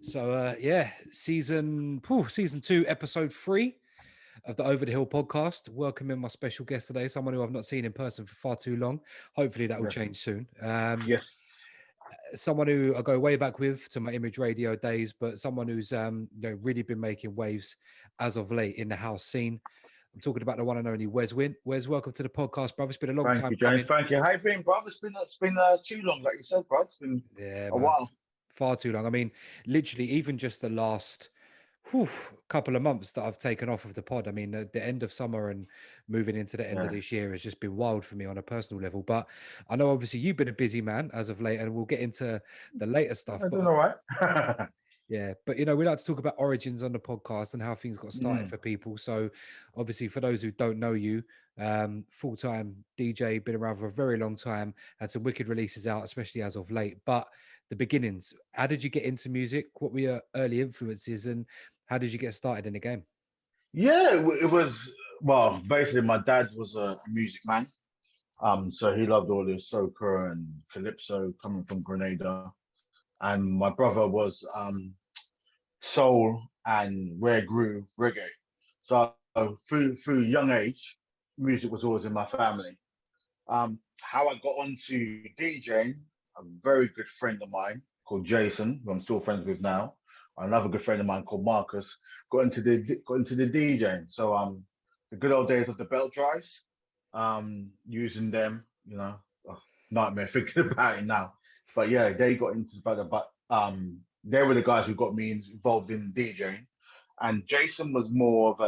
So season 2, episode 3 of the Over the Hill podcast. Welcoming my special guest today, someone who I've not seen in person for far too long. Hopefully that will Yeah. change soon. Yes. Someone who I go way back with to my Image Radio days, but someone who's really been making waves as of late in the house scene. I'm talking about the one and only Wez Whynt. Wez, welcome to the podcast, brother. It's been a long Thank time you, James. coming. Thank you. How you been, brother? It's been too long, like you said, bro. It's been Yeah, a man. while. Far too long. I mean, literally, even just the last couple of months that I've taken off of the pod. I mean, the end of summer and moving into the end of Yeah. this year has just been wild for me on a personal level. But I know obviously you've been a busy man as of late, and we'll get into the later stuff. I'm doing But all right. yeah, but we like to talk about origins on the podcast and how things got started Mm. for people. So obviously, for those who don't know you, full-time DJ, been around for a very long time, had some wicked releases out, especially as of late. But the beginnings, how did you get into music? What were your early influences, and how did you get started in the game? Yeah, it was, well, basically my dad was a music man. So he loved all the soca and calypso coming from Grenada. And my brother was soul and rare groove reggae. So through young age, music was always in my family. How I got onto DJing, a very good friend of mine called Jason, who I'm still friends with now, another good friend of mine called Marcus, got into the DJing. So the good old days of the belt drives, using them, oh, nightmare thinking about it now. But yeah, they got into but they were the guys who got me involved in DJing. And Jason was more of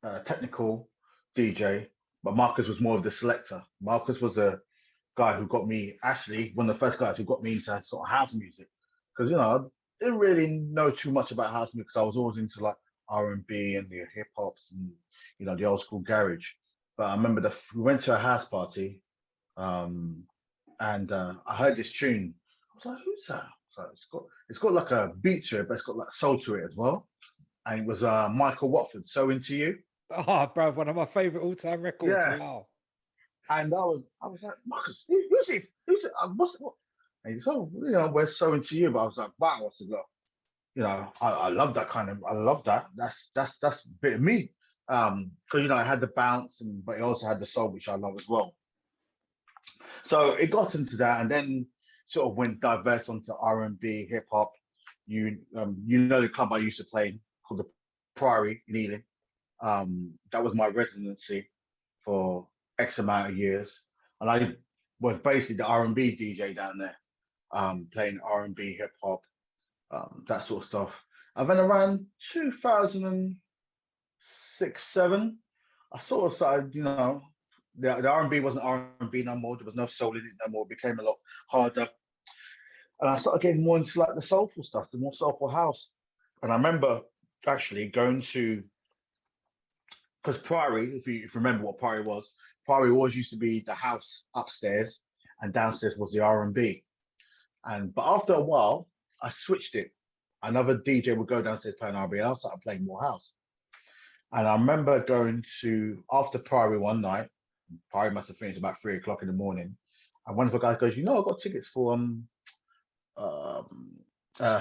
um, technical DJ, but Marcus was more of the selector. Marcus was a guy who got me, actually one of the first guys who got me into sort of house music, because I didn't really know too much about house music because I was always into like R&B and the hip hops and the old school garage. But I remember we went to a house party, um, and I heard this tune. I was like, "Who's that?" So it's got like a beat to it, but it's got like soul to it as well. And it was Michael Watford, "So Into You." Oh, bro, one of my favorite all-time records. Yeah. Wow. And I was like, Marcus, who's it? Who's it? What's what? And he's, oh, we're so into you. But I was like, wow. I said, look, I love that I love that. That's a bit of me. Because I had the bounce, but it also had the soul, which I love as well. So it got into that, and then sort of went diverse onto R&B, hip hop. You know the club I used to play in, called the Priory in Ealing. That was my residency for X amount of years, and I was basically the R&B DJ down there, playing R&B, hip hop, that sort of stuff. And then around 2006, 7, I sort of started, the R&B wasn't R&B no more. There was no soul in it no more. It became a lot harder, and I started getting more into like the soulful stuff, the more soulful house. And I remember actually going to, because Priory, if you remember what Priory always used to be the house upstairs, and downstairs was the R&B. But after a while, I switched it. Another DJ would go downstairs playing R&B, and I started playing more house. And I remember going to, after Priory one night. Priory must have finished about 3 o'clock in the morning, and one of the guys goes, "I got tickets for a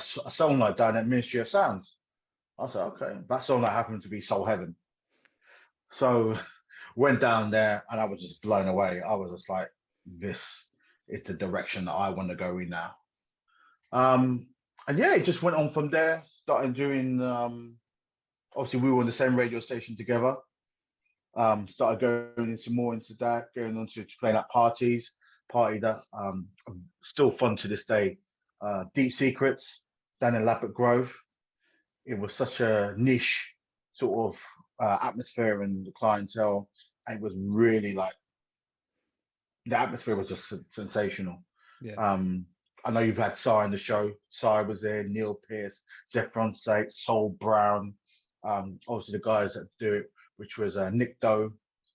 song night down at Ministry of Sounds." I said, "Okay." That song night happened to be Soul Heaven. So went down there, and I was just blown away. I was just like, this is the direction that I want to go in now. And yeah, it just went on from there. Started doing, obviously we were on the same radio station together. Started going into that, going on to playing at party that still fun to this day. Deep Secrets down in Lappet Grove. It was such a niche sort of atmosphere and the clientele. And it was really like, the atmosphere was just sensational. Yeah. I know you've had Sai in the show. Sai was there, Neil Pierce, Zephron Sate, Sol Brown. Obviously the guys that do it, which was Nick Doe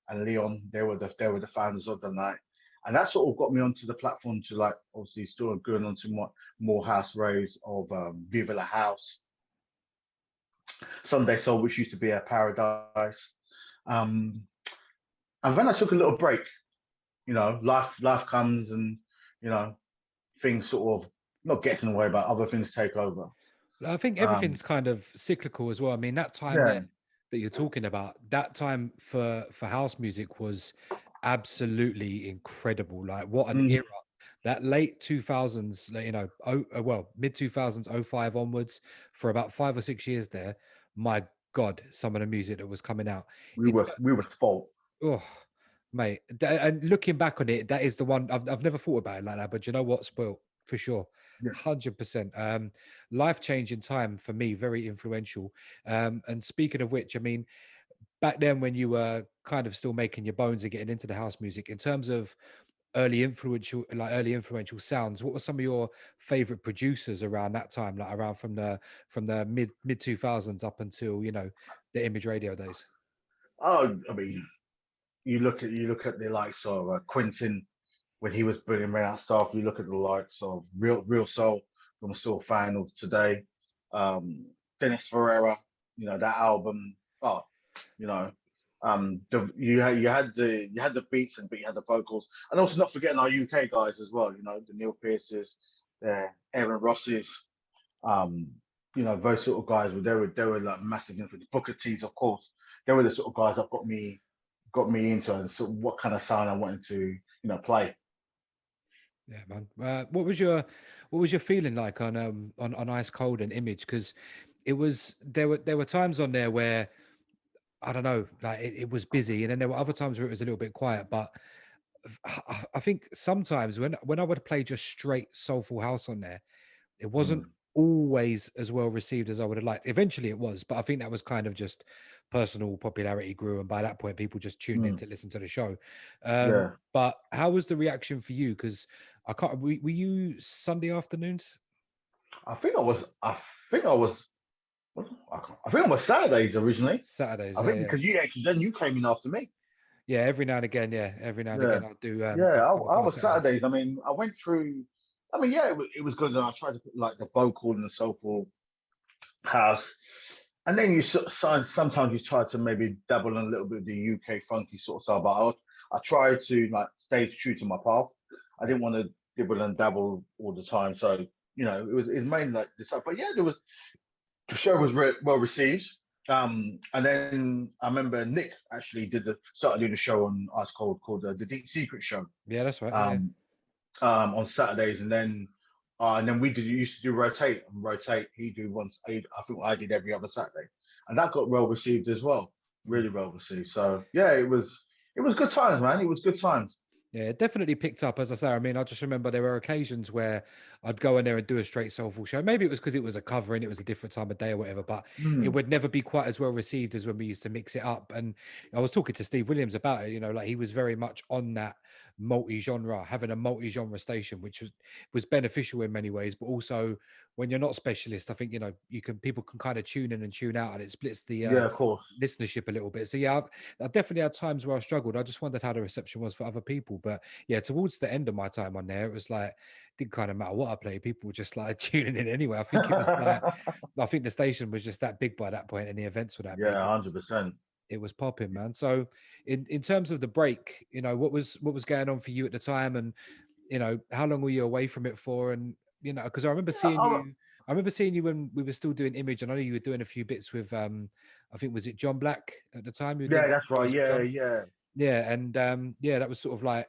and Leon. They were the founders of the night. And that sort of got me onto the platform to, like, obviously still going on to more house raves of Viva La House, Sunday Soul, which used to be a Paradise. And then I took a little break. Life comes, and things sort of not getting away, but other things take over. I think Um, everything's kind of cyclical as well. I mean, that time there yeah. that you're talking about, that time for house music was absolutely incredible. Like what an Mm, era. That late 2000s, like, well, mid 2000s, '05 onwards, for about 5 or 6 years there. My God, some of the music that was coming out. In we were spoiled. Oh, mate. And looking back on it, that is the one I've never thought about it like that. But you know what? Spoilt for sure. Yeah. 100%. Life changing time for me, very influential. And speaking of which, I mean, back then when you were kind of still making your bones and getting into the house music, in terms of early influential sounds, what were some of your favorite producers around that time, like around from the mid 2000s up until, the Image Radio days? Oh, I mean, you look at the likes of Quentin when he was bringing out stuff. You look at the likes of Real Soul, who I'm still a fan of today. Um, Dennis Ferreira, that album. Oh, you know, you had the beats but you had the vocals, and also not forgetting our UK guys as well. The Neil Pearces, the Aaron Rosses. Um, those sort of guys they were like massive influence. Booker T's, of course, they were the sort of guys that got me into and sort of what kind of sound I wanted to play. Yeah, man. What was your feeling like on Ice Cold and Image? Because there were times on there where I don't know, like it was busy, and then there were other times where it was a little bit quiet. But I think sometimes when I would play just straight soulful house on there, it wasn't Mm, always as well received as I would have liked. Eventually it was, but I think that was kind of just personal popularity grew, and by that point, people just tuned in mm, to listen to the show. yeah, But how was the reaction for you? Because I can't. Were you Sunday afternoons? I think I was. I think I was. I think I was Saturdays originally. Saturdays, I yeah, think yeah, because then you came in after me. yeah. Every now and again, yeah. Every now and Yeah, again, I'll do. yeah. I I'll do was Saturday. Saturdays. I mean, I went through. I mean, yeah, it was good. And I tried to put like the vocal and the soulful house, and then sometimes you try to maybe dabble in a little bit of the UK funky sort of style. But I tried to like stay true to my path. I Yeah. didn't want to dibble and dabble all the time. So it was mainly like this. But yeah, the show was well received. And then I remember Nick actually started doing a show on Ice Cold called the Deep Secret Show Yeah, that's right. Yeah. um, on Saturdays, and then we used to do rotate. He do once. I think I did every other Saturday, and that got well received as well, Mm. really well received. So yeah, it was good times, man. It was good times. Yeah, it definitely picked up, as I say. I mean, I just remember there were occasions where I'd go in there and do a straight soulful show. Maybe it was because it was a cover and it was a different time of day or whatever, but it Mm, would never be quite as well received as when we used to mix it up. And I was talking to Steve Williams about it, like he was very much on that multi-genre, having a multi-genre station, which was beneficial in many ways, but also when you're not specialist, I think, people can kind of tune in and tune out, and it splits the yeah, of course. listenership a little bit. So yeah, I definitely had times where I struggled. I just wondered how the reception was for other people. But yeah, towards the end of my time on there, it was like, didn't kind of matter what I played. People were just like tuning in anyway. I think it was like, I think the station was just that big by that point, and the events were that big. Yeah, 100%. It was popping, man. So in terms of the break, what was going on for you at the time, and how long were you away from it for? And because I remember Yeah, seeing you. I remember seeing you when we were still doing Image, and I know you were doing a few bits with I think, was it John Black at the time? You were doing yeah, a that's few right. shows with Yeah, John. yeah. Yeah, and yeah, that was sort of like,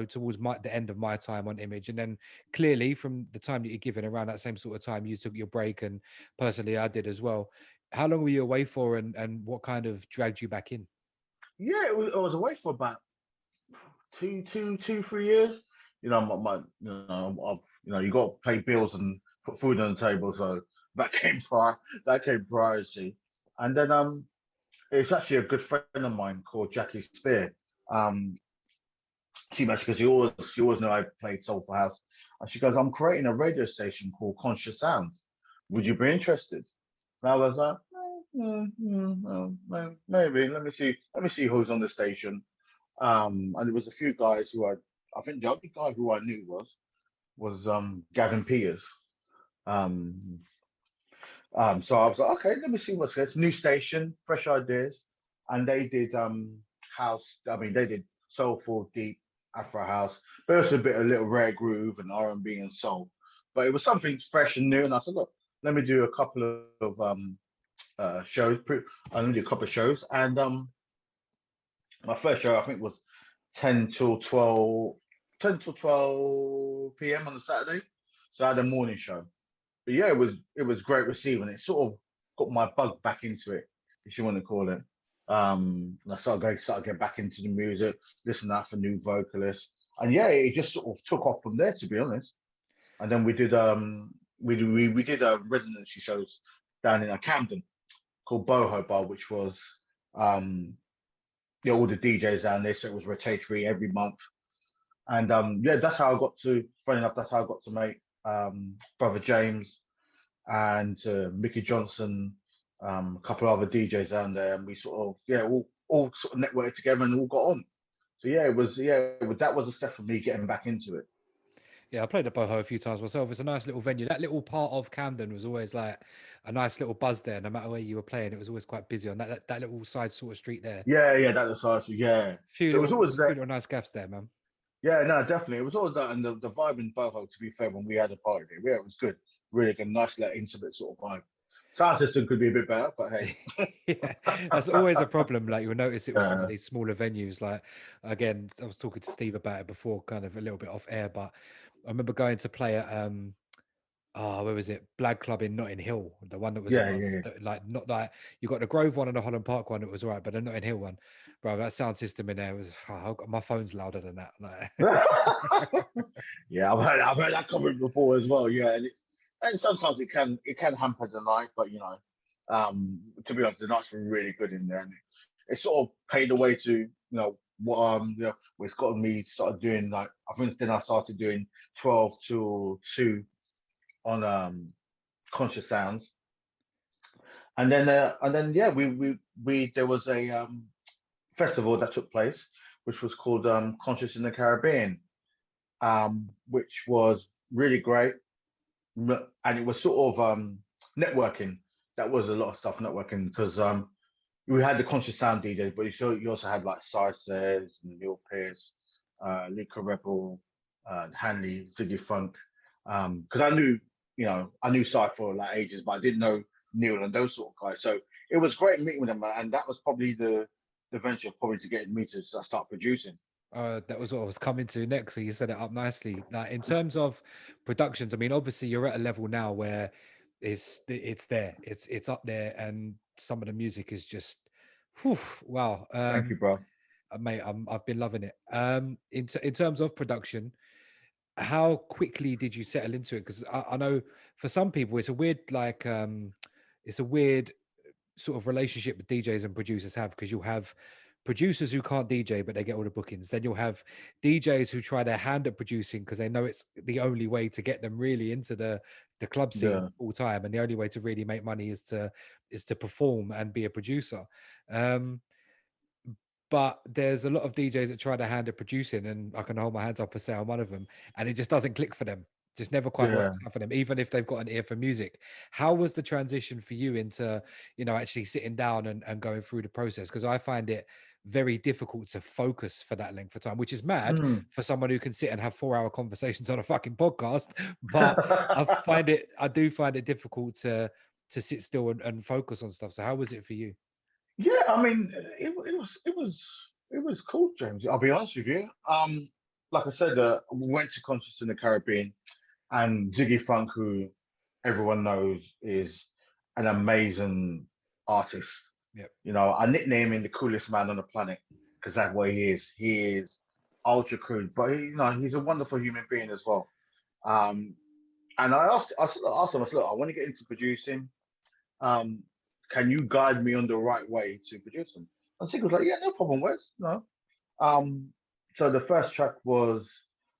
towards the end of my time on Image. And then clearly from the time that you're given around that same sort of time, you took your break, and personally I did as well. How long were you away for, and what kind of dragged you back in? Yeah, I was away for about 3 years. You got to pay bills and put food on the table, so that came prior. That came priority, and then it's actually a good friend of mine called Jackie Spear. Um, she messaged because she always knew I played Soulful House, and she goes, "I'm creating a radio station called Conscious Sounds. Would you be interested?" And I was like, maybe. Let me see who's on the station. And there was a few guys I think the only guy who I knew was Gavin Peters. Um, so I was like, okay, let me see what's this new station, fresh ideas, and they did house. I mean, they did soulful, deep Afro house, but also a little rare groove and R&B and soul. but it was something fresh and new. And I said, look, let me do a couple of shows. I'm gonna do a couple of shows, and my first show I think was 10 till 12, 10 till 12 p.m. on the Saturday. So I had a morning show. But yeah, it was great receiving. It sort of got my bug back into it, if you want to call it. And I started getting back into the music, listening out for new vocalists, and yeah, it just sort of took off from there, to be honest. And then we did residency shows down in Camden called Boho Bar, which was um yeah, all the DJs down there, so it was rotatory every month. And yeah, that's how I got to. Funny enough, that's how I got to meet brother James and Mickey Johnson, a couple of other DJs down there, and we sort of all sort of networked together and all got on. So yeah, that was a step for me getting back into it. Yeah, I played at Boho a few times myself. It's a nice little venue. That little part of Camden was always like a nice little buzz there. No matter where you were playing, it was always quite busy on that little side sort of street there. Yeah, that was hard. Yeah, so it was always Few that. little nice gaps there, man. Yeah, no, definitely, it was always that, and the vibe in Boho. To be fair, when we had a party there, yeah, it was good. Really good, nice, like intimate sort of vibe. Sound system could be a bit better, but hey. Yeah, that's always a problem. Like you'll notice it with some of Yeah, these smaller venues. Like again, I was talking to Steve about it before, kind of a little bit off air, but I remember going to play at where was it? Blag Club in Notting Hill, the one that was yeah, above, yeah, like not like you got the Grove one and the Holland Park one. It was all right, but the Notting Hill one, bro, that sound system in there was my phone's louder than that. Like, yeah. Yeah, I've heard that comment before as well. Yeah, and sometimes it can hamper the night, but to be honest, the nights were really good in there, and it sort of paved the way to what it's gotten me started doing, like I think then I started doing 12 to 2 on Conscious Sounds, and then yeah, we there was a festival that took place which was called Conscious in the Caribbean, which was really great, and it was sort of networking. That was a lot of stuff networking because we had the Conscious Sound DJ, but you also had like Cy Says, Neil Pierce, Lika Rebel, Hanley, Ziggy Funk. Because I knew Cy for like ages, but I didn't know Neil and those sort of guys. So it was great meeting with them, and that was probably the venture probably to get me to start producing. that was what I was coming to next. So you set it up nicely. Like in terms of productions, I mean, obviously you're at a level now where it's there, it's up there, and some of the music is just, whew, wow. Thank you, bro. Mate, I've been loving it. In terms of production, how quickly did you settle into it? Because I know for some people it's a weird it's a weird sort of relationship that DJs and producers have, because you'll have producers who can't DJ but they get all the bookings. Then you'll have DJs who try their hand at producing because they know it's the only way to get them really into the club scene Yeah. all time, and the only way to really make money is to perform and be a producer. Um, but there's a lot of DJs that try their hand at producing, and I can hold my hands up and say I'm one of them, and it just doesn't click for them. Just never quite Yeah. works out for them, even if they've got an ear for music. How was the transition for you into, actually sitting down and going through the process? Because I find it very difficult to focus for that length of time, which is mad Mm. for someone who can sit and have 4-hour conversations on a fucking podcast. But I do find it difficult to sit still and focus on stuff. So how was it for you? Yeah, I mean, it was cool, James. I'll be honest with you. Like I said, we went to concerts in the Caribbean, and Ziggy Funk, who everyone knows is an amazing artist. Yep. I nickname him the coolest man on the planet because that's what he is. He is ultra cool, but he's a wonderful human being as well. Um, and I asked him, I said, look, I want to get into producing. Um, can you guide me on the right way to produce them? And Sig was like, yeah, no problem, Wes. No. Um, so the first track was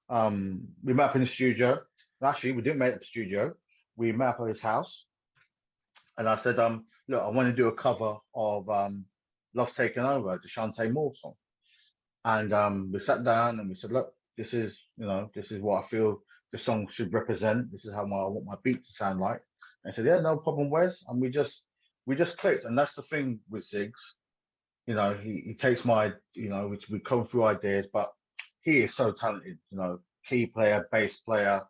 we met up in the studio. Actually, we didn't meet up in the studio. We met up at his house, and I said, look, I want to do a cover of "Love's Taken Over," the Shantae Moore song. And we sat down and we said, look, this is what I feel the song should represent. This is how I want my beat to sound like. And I said, yeah, no problem, Wes. And we just clicked. And that's the thing with Ziggs. He takes we come through ideas, but he is so talented, key player, bass player,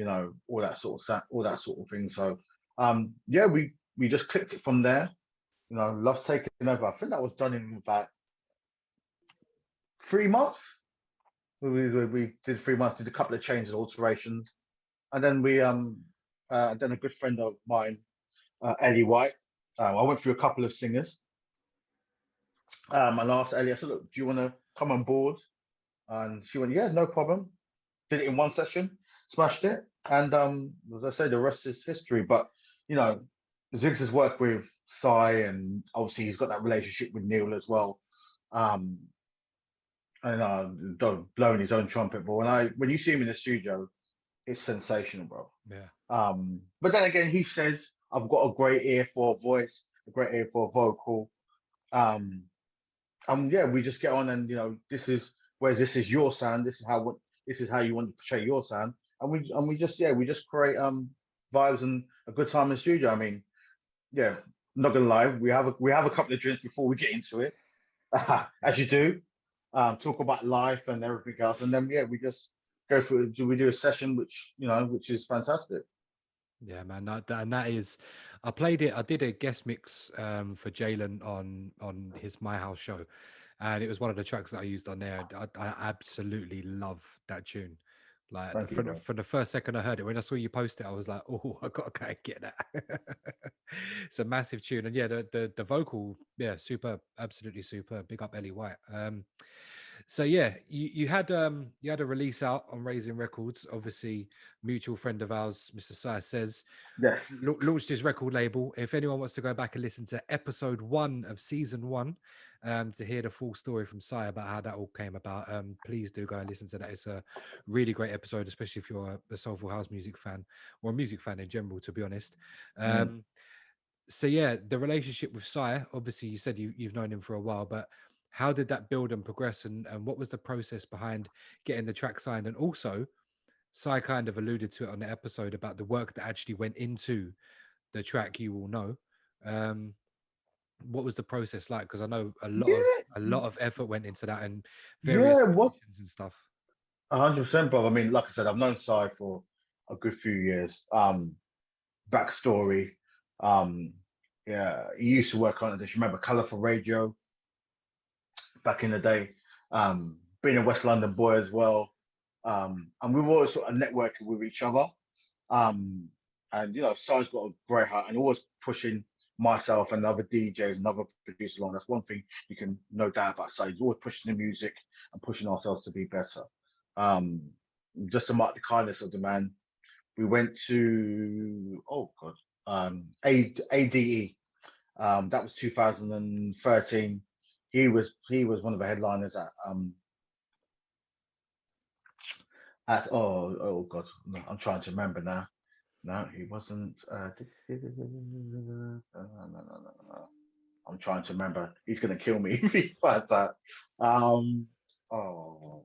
all that sort of all that sort of thing. So yeah, we just clicked it from there. Love's taken over. I think that was done in about 3 months. We did 3 months, did a couple of changes, alterations, and then then a good friend of mine, Ellie White. I went through a couple of singers. And asked Ellie, I said, look, do you want to come on board? And she went, yeah, no problem. Did it in one session, smashed it. And as I say, the rest is history. But, Ziggs has worked with Psy, and obviously he's got that relationship with Neil as well. And blowing his own trumpet. But when you see him in the studio, it's sensational, bro. Yeah. But then again, he says, I've got a great ear for a voice, a great ear for a vocal. And yeah, we just get on, and this is your sound. This is how you want to portray your sound, and we just create vibes and a good time in the studio. I mean, yeah, not gonna lie, we have a couple of drinks before we get into it, as you do, talk about life and everything else, and then yeah, we just go through. We do a session, which is fantastic. Yeah, man, that is, I played it. I did a guest mix for Jalen on his My House show, and it was one of the tracks that I used on there. I absolutely love that tune. Like Thank you, bro. from the first second I heard it, when I saw you post it, I was like, oh, I gotta go get that. It's a massive tune, and yeah, the vocal, yeah, superb, absolutely superb. Big up Ellie White. So yeah, you had a release out on Raising Records. Obviously, mutual friend of ours, Mr. Sai says, Yes, launched his record label. If anyone wants to go back and listen to episode 1 of season 1, to hear the full story from Sai about how that all came about, please do go and listen to that. It's a really great episode, especially if you're a soulful house music fan or a music fan in general, to be honest. mm. So yeah, the relationship with Sai, obviously you said you've known him for a while, but how did that build and progress, and what was the process behind getting the track signed? And also, Sai kind of alluded to it on the episode about the work that actually went into the track You Will Know. Um, what was the process like? Because I know a Yeah, lot of effort went into that, and various yeah. What musicians and stuff. 100%, bro. I mean, like I said, I've known Sai for a good few years. Backstory. Um, yeah, he used to work on this. Remember Colourful Radio back in the day. Being a West London boy as well. And we've always sort of networking with each other. Um, and Sai's got a great heart and always pushing myself and other DJs and other producers along. That's one thing you can no doubt about Sai. He's always pushing the music and pushing ourselves to be better. Um, just to mark the kindness of the man, we went to ADE. That was 2013. He was one of the headliners at oh god, no, I'm trying to remember now. No, he wasn't. No. I'm trying to remember. He's gonna kill me if he finds out. Um, oh,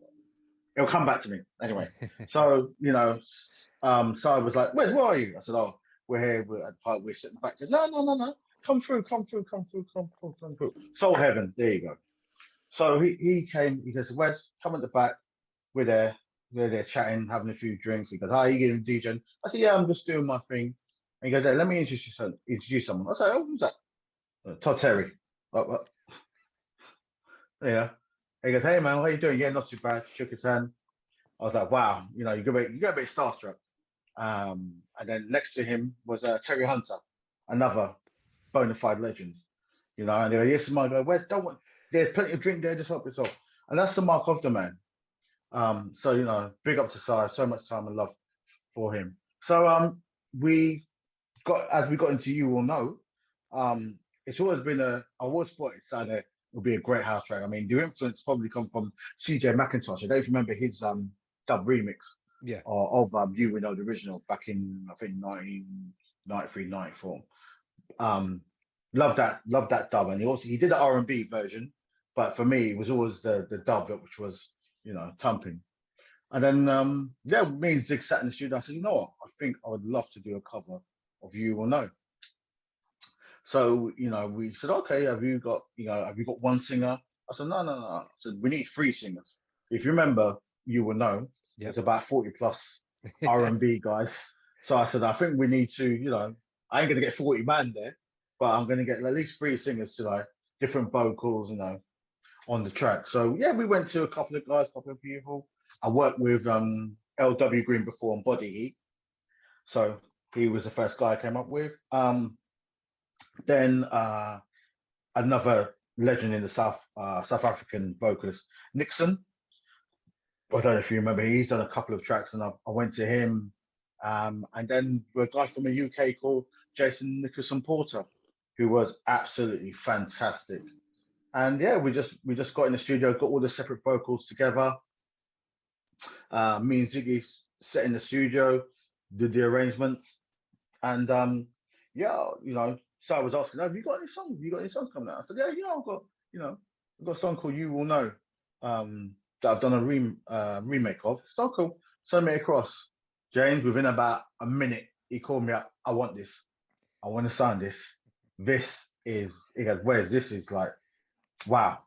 it'll come back to me anyway. So so I was like, where are you? I said, oh, we're here. We're at the park. We're sitting back. He goes, no. Come through. Come through. Soul Heaven. There you go. So he came. He goes, Wes, come at the back. We're there. We're there chatting, having a few drinks. He goes, hi, you getting DJing? I said, yeah, I'm just doing my thing. And he goes, let me introduce someone. I said, oh, who's that? Todd Terry. What? Yeah. He goes, hey man, how you doing? Yeah, not too bad. Shook his hand. I was like, wow, you get a bit starstruck. And then next to him was Terry Hunter, another bona fide legend. And they go, yes, my guy, there's plenty of drink there, just help yourself. And that's the mark of the man. So big up to Sai, so much time and love for him. So as we got into You Will Know, it's always been I always thought it would be a great house track. I mean, the influence probably come from CJ McIntosh. I don't remember his dub remix Yeah. of You Will Know, the original back in I think 1993, 94. Love that dub, and he did the R&B version, but for me it was always the dub, which was thumping. And then me and Zig sat in the studio. I said, you know what? I think I would love to do a cover of You Will Know. So we said, okay, have you got one singer? I said, no. I said, we need 3 singers. If you remember, You Will Know. Yep. It's about 40 plus R&B guys. So I said, I think we need to, I ain't gonna get 40 man there, but I'm gonna get at least three singers to like different vocals, on the track. So yeah, we went to a couple of guys, a couple of people. I worked with LW Green before on Body Heat. So he was the first guy I came up with. Then another legend in the South African vocalist, Nixon. I don't know if you remember, he's done a couple of tracks, and I went to him. And then a guy from the UK called Jason Nicholson Porter, who was absolutely fantastic. And yeah, we just got in the studio, got all the separate vocals together. Me and Ziggy sat in the studio, did the arrangements, and yeah, so I was asking, have you got any songs? You got any songs coming out? I said, yeah, I've got a song called You Will Know, that I've done a remake of. So cool. Send me across. James, within about a minute, he called me up. I want this. I want to sign this. He goes, Where's this is like, wow.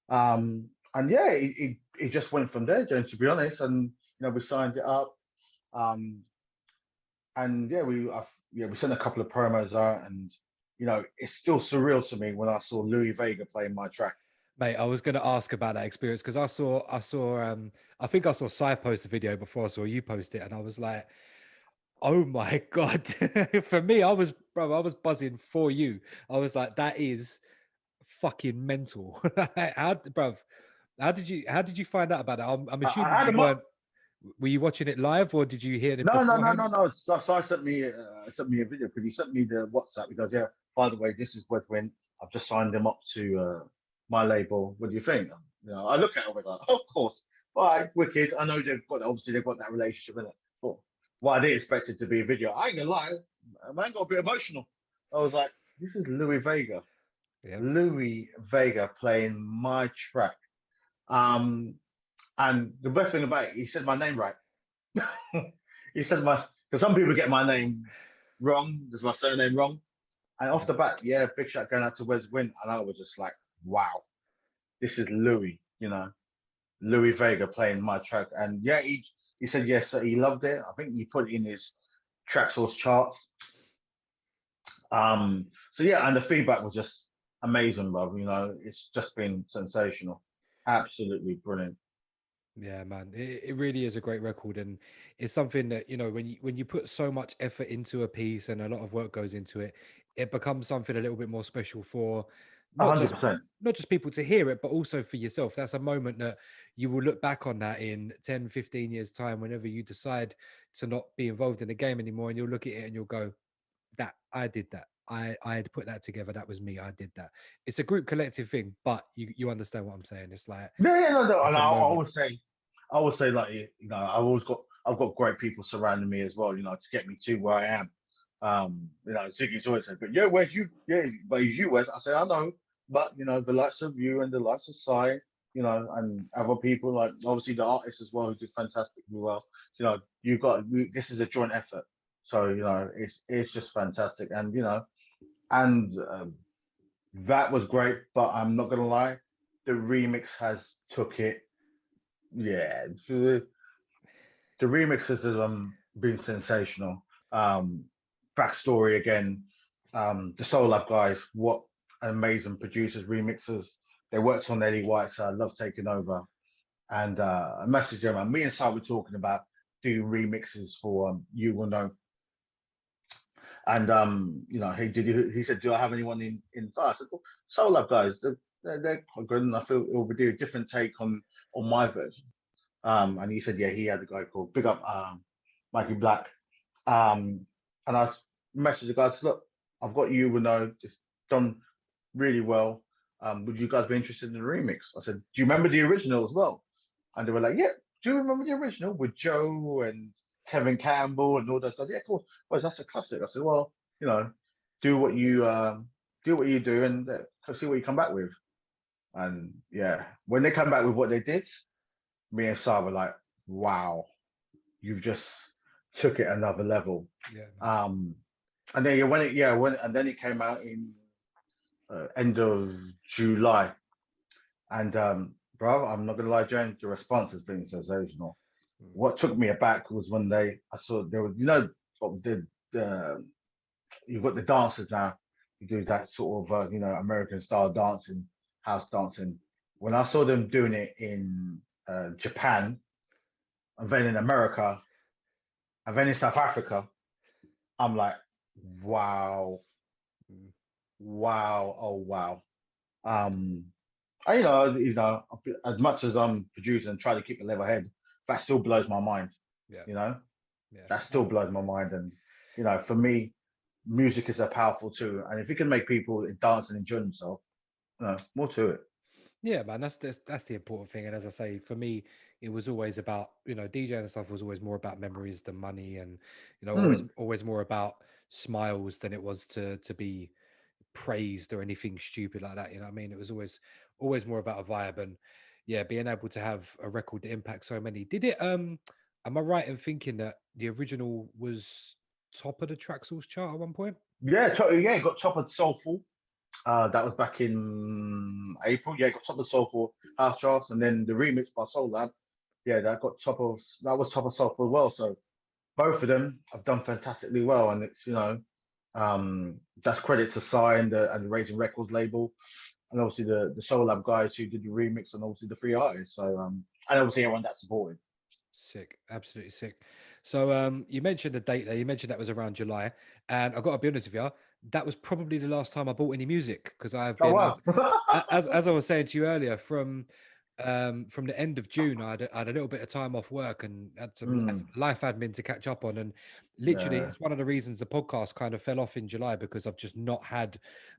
And yeah, it just went from there, James, to be honest. And, we signed it up. And yeah, we sent a couple of promos out, and it's still surreal to me when I saw Louis Vega playing my track. Mate, I was going to ask about that experience because I think I saw Cy post the video before I saw you post it, and I was like, oh my God. For me, I was buzzing for you. I was like, that is fucking mental. How did you find out about it? I'm I assuming had you him up. weren't, were you watching it live or did you hear it No, no, no, beforehand? no, no. So sent me a video because he sent me the WhatsApp. He goes, yeah, by the way, this is Wez Whynt. I've just signed him up to my label. What do you think? I look at it with like, of course. All right, wicked. I know obviously they've got that relationship in it. But what I didn't expect it to be a video. I ain't gonna lie, man got a bit emotional. I was like, this is Louis Vega. Yeah. Louis Vega playing my track. Um, and the best thing about it, he said my name right. He said because some people get my name wrong. There's my surname wrong. And off the bat, yeah, big shout going out to Wez Whynt. And I was just like, wow, this is Louis, Louis Vega playing my track. And yeah, he said yes, so he loved it. I think he put it in his traxsource charts. So yeah, and the feedback was just amazing, bro. It's just been sensational. Absolutely brilliant. Yeah, man, it really is a great record, and it's something that when you put so much effort into a piece and a lot of work goes into it, it becomes something a little bit more special for not just 100%. not just people to hear it, but also for yourself. That's a moment that you will look back on that in 10, 15 years time, whenever you decide to not be involved in the game anymore, and you'll look at it and you'll go, that I did that. I had put that together. That was me. I did that. It's a group collective thing, but you understand what I'm saying. It's like Yeah, yeah, no. And it's a moment. I always say, like, I've got great people surrounding me as well, to get me to where I am. Ziggy's always said, but yeah, where's you? Yeah, but it's you, Wes. I say, I know, but the likes of you and the likes of Sai, and other people, like obviously the artists as well who did fantastically well. This is a joint effort. So, it's just fantastic. And that was great, but I'm not gonna lie, the remix has took it. Yeah, the remixes have been sensational. Backstory again, the Soul Lab guys, what amazing producers, remixers. They worked on Eddie White's Love Taking Over. And a message them. And me and Si were talking about doing remixes for You Will Know. And he said, do I have anyone in fire? I said, well, Soul Lab guys, they're quite good, and I feel it will be a different take on my version. And he said, yeah, he had a guy called Big Up Mikey Black. And I messaged the guys, look, I've got You Will Know, it's done really well. Would you guys be interested in the remix? I said, do you remember the original as well? And they were like, yeah, do you remember the original with Joe and Tevin Campbell and all those guys? Yeah, of course. Well, that's a classic. I said, well, do what you do and see what you come back with. And yeah, when they come back with what they did, me and Sa were like, wow, you've just took it another level. Yeah. And then and then it came out in end of July. And bro, I'm not gonna lie, James, the response has been sensational. What took me aback was when I saw there was, the you've got the dancers now. You do that sort of, American style dancing, house dancing. When I saw them doing it in Japan, and then in America, and then in South Africa, I'm like, wow, Mm. wow, oh wow. Um, as much as I'm producing and trying to keep a level head, that still blows my mind. Yeah, You know, yeah. that still blows my mind. And for me, music is a powerful tool, and if you can make people dance and enjoy themselves, more to it. Yeah, man, that's the important thing. And as I say, for me, it was always about, DJing and stuff was always more about memories than money, and always Mm, always more about smiles than it was to be praised or anything stupid like that. You know what I mean? It was always more about a vibe, and yeah, being able to have a record that impacts so many. Did it am I right in thinking that the original was top of the traxsource chart at one point? yeah, yeah, it got top of Soulful. That was back in April. Yeah, it got top of Soulful house charts, and then the remix by Soul Lab. Yeah, that was top of Soulful as well. So both of them have done fantastically well, and it's that's credit to Psy and the Raising Records label, and obviously the Soul Lab guys who did the remix, and obviously the three artists. So and obviously everyone that supported. Sick, absolutely sick. So you mentioned the date there. You mentioned that was around July, and I got to be honest with you, that was probably the last time I bought any music because I've Oh been wow. as I was saying to you earlier from the end of June, I had a little bit of time off work and had some Mm, life admin to catch up on, and literally yeah. it's one of the reasons the podcast kind of fell off in July because I've just not had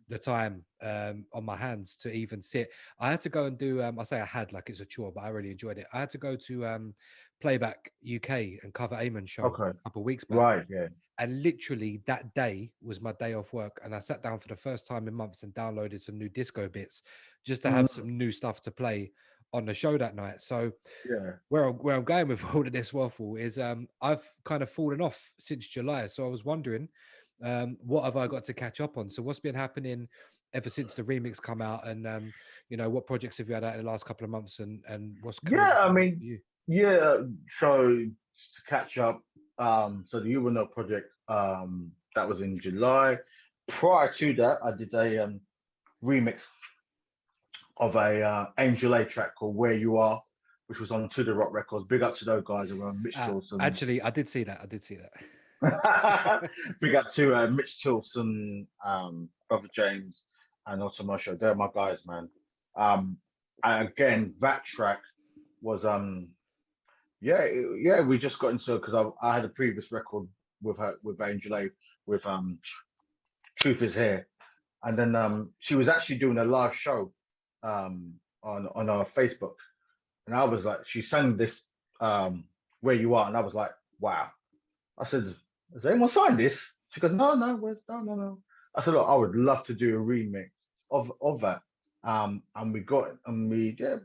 the time on my hands to even sit. I had to go and do I say I had like it's a chore, but I really enjoyed it. I had to go to Playback UK and cover Eamon's show Okay. a couple of weeks back. Right. Yeah. And literally that day was my day off work. And I sat down for the first time in months and downloaded some new disco bits just to have Mm, some new stuff to play on the show that night. So yeah. where I'm going with all of this waffle is I've kind of fallen off since July. So I was wondering, what have I got to catch up on? So what's been happening ever since the remix come out, and what projects have you had out in the last couple of months, and what's coming Yeah. up I for mean, you? yeah. So to catch up, so the You Will Know project, that was in July. Prior to that, I did a remix of a Angel A track called Where You Are, which was on To The Rock Records. Big up to those guys around Mitch Tilson. Actually, I did see that. I did see that. Big up to Mitch Tilson, Brother James, and Automotion. They're my guys, man. Um, and again, that track was yeah, we just got into because I had a previous record with her with Angel A with Truth Is Here, and then she was actually doing a live show on our Facebook, and I was like, she sang this Where You Are, and I was like, wow. I said, has anyone signed this? She goes, no, no, no. I said, look, I would love to do a remix of that. And we got and we yeah,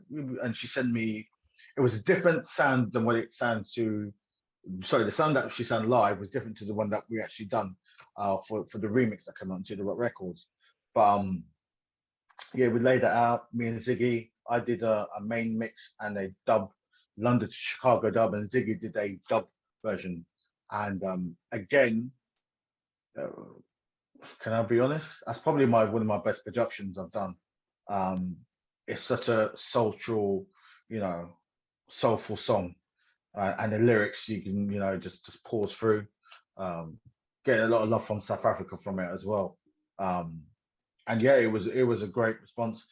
and she sent me. It was a different sound than what it sounds to. Sorry, the sound that she sang live was different to the one that we actually done for the remix that came out to the Rock Records. But yeah, we laid that out. Me and Ziggy. I did a main mix and a dub, London to Chicago dub, and Ziggy did a dub version. And again, uh, can I be honest? That's probably one of my best productions I've done. Um, it's such a soulful, you know, soulful song, and the lyrics you can just pause through. Um, Getting a lot of love from South Africa from it as well. Um, and yeah, it was a great response.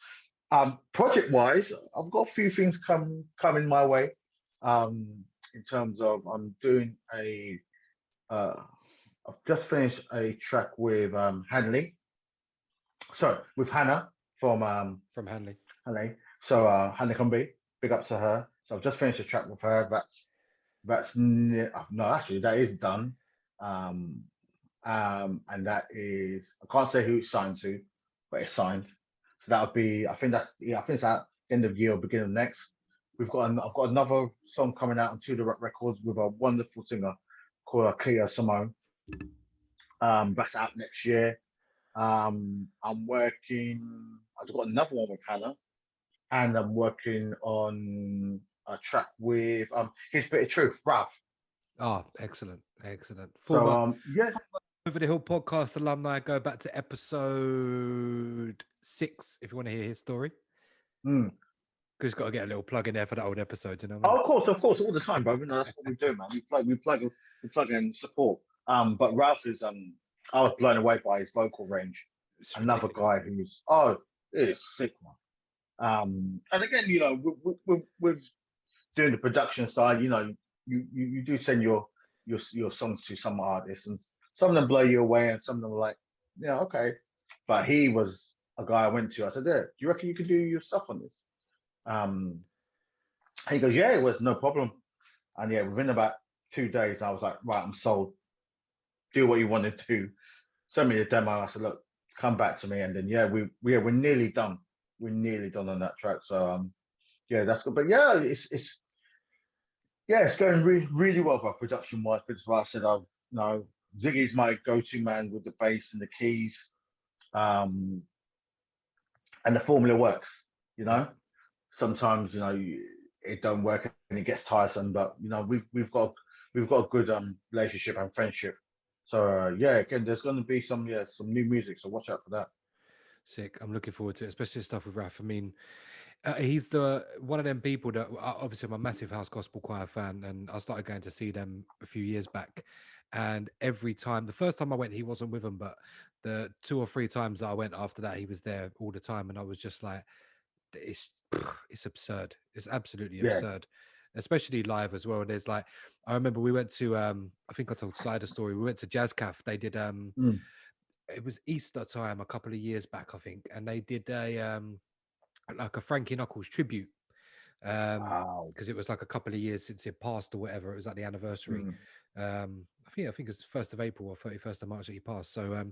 Project wise, I've got a few things coming my way. In terms of I'm doing uh, I've just finished a track with Hanley, sorry, with Hannah from From Hanley. Hanley. So Hannah Combi, big up to her. So I've just finished a track with her. No, actually that is done. Um, and that is I can't say who it's signed to, but it's signed. So that would be I think it's at end of year or beginning of next. I've got another song coming out on To The Rock Records with a wonderful singer called Cleo Simone. That's out next year. I'm working. I've got another one with Hannah, and I'm working on a track with his bit of truth, Ralph. Oh, excellent, excellent. So Former yeah. Over the Hill podcast alumni. Go back to episode 6 if you want to hear his story. Mm. Because got to get a little plug in there for the old episodes, you know what I Oh, mean? of course, all the time, bro. You know, that's what we do, man. We plug in support. But Ralph is I was blown away by his vocal range. It's Another ridiculous. guy who's it's sick, man. And again, you know, with doing the production side, you know, you do send your songs to some artists, and some of them blow you away, and some of them are like, yeah, okay. But he was a guy I went to. I said, yeah, do you reckon you could do your stuff on this? Um, and he goes, yeah, it was no problem. And yeah, within about 2 days, I was like, right, I'm sold. Do what you want to do. Send me the demo. I said, look, come back to me. And then yeah, we're nearly done. We're nearly done on that track. So yeah, that's good. But yeah, it's going really well by production wise. Because like I said, Ziggy's my go-to man with the bass and the keys, and the formula works. You Yeah. know, sometimes it don't work and it gets tiresome, but we've got a good relationship and friendship. So yeah, again, there's going to be some new music. So watch out for that. Sick. I'm looking forward to it, especially stuff with Raf. I mean, he's the one of them people that obviously I'm a massive house gospel choir fan, and I started going to see them a few years back. And every time, the first time I went, he wasn't with them, but the 2 or 3 times that I went after that, he was there all the time, and I was just like, it's it's absurd. It's absolutely Yeah. absurd, especially live as well. And there's like, I remember we went to I think I told Slider story. We went to Jazz Caf. They did Mm. it was Easter time a couple of years back, I think, and they did a like a Frankie Knuckles tribute Wow. because it was like a couple of years since it passed or whatever. It was like the anniversary. Mm. I think it's 1st of April or 31st of March that he passed. So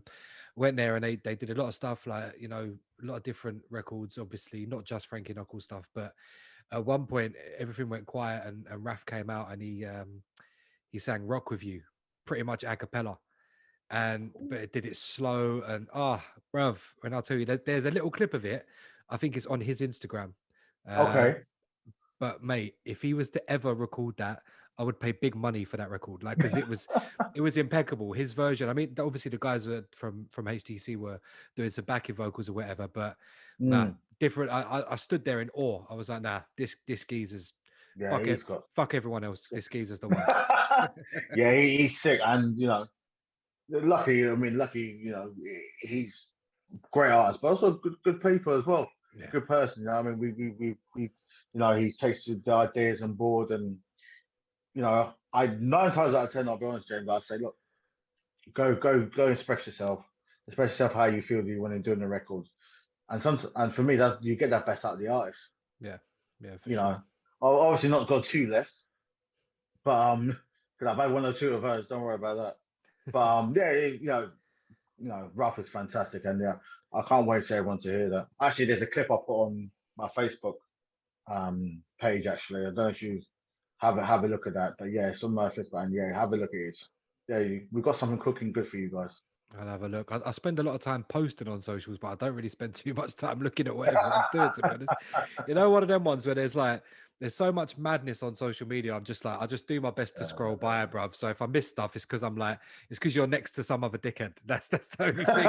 went there and they did a lot of stuff, like, you know, a lot of different records, obviously not just Frankie Knuckles stuff, but at one point everything went quiet and Raf came out and he sang Rock With You pretty much a cappella. But it did it slow and bruv, and I'll tell you, there's a little clip of it. I think it's on his Instagram. Okay. But mate, if he was to ever record that, I would pay big money for that record, like, because it was impeccable. His version. I mean, obviously the guys from HTC were doing some backing vocals or whatever, but nah, Mm. different. I stood there in awe. I was like, nah, this geezer's Yeah, fuck it, he's got. fuck everyone else. This geezer's the one. Yeah, he's sick, and lucky. I mean, lucky. He's great artist, but also good people as well. Yeah, Good person. I mean, we he takes the ideas on board, and I 9 times out of 10, I'll be honest, James, I say, look, go express yourself how you feel you when you're doing the record, and for me, that you get that best out of the artist. yeah, yeah, for You know, sure. I've obviously not got two left, but because I've had one or two of hers. Don't worry about that. But yeah, Ralph is fantastic, and yeah, I can't wait for everyone to hear that. Actually, there's a clip I put on my Facebook page. Actually, I don't know if you have a look at that, but yeah, it's on my Facebook, and yeah, have a look at it. Yeah, we've got something cooking good for you guys. I'll have a look. I spend a lot of time posting on socials, but I don't really spend too much time looking at what everyone's doing, to be honest. You know, one of them ones where there's so much madness on social media. I'm just like, I just do my best to scroll by, bruv. So if I miss stuff, it's because it's because you're next to some other dickhead. That's the only thing.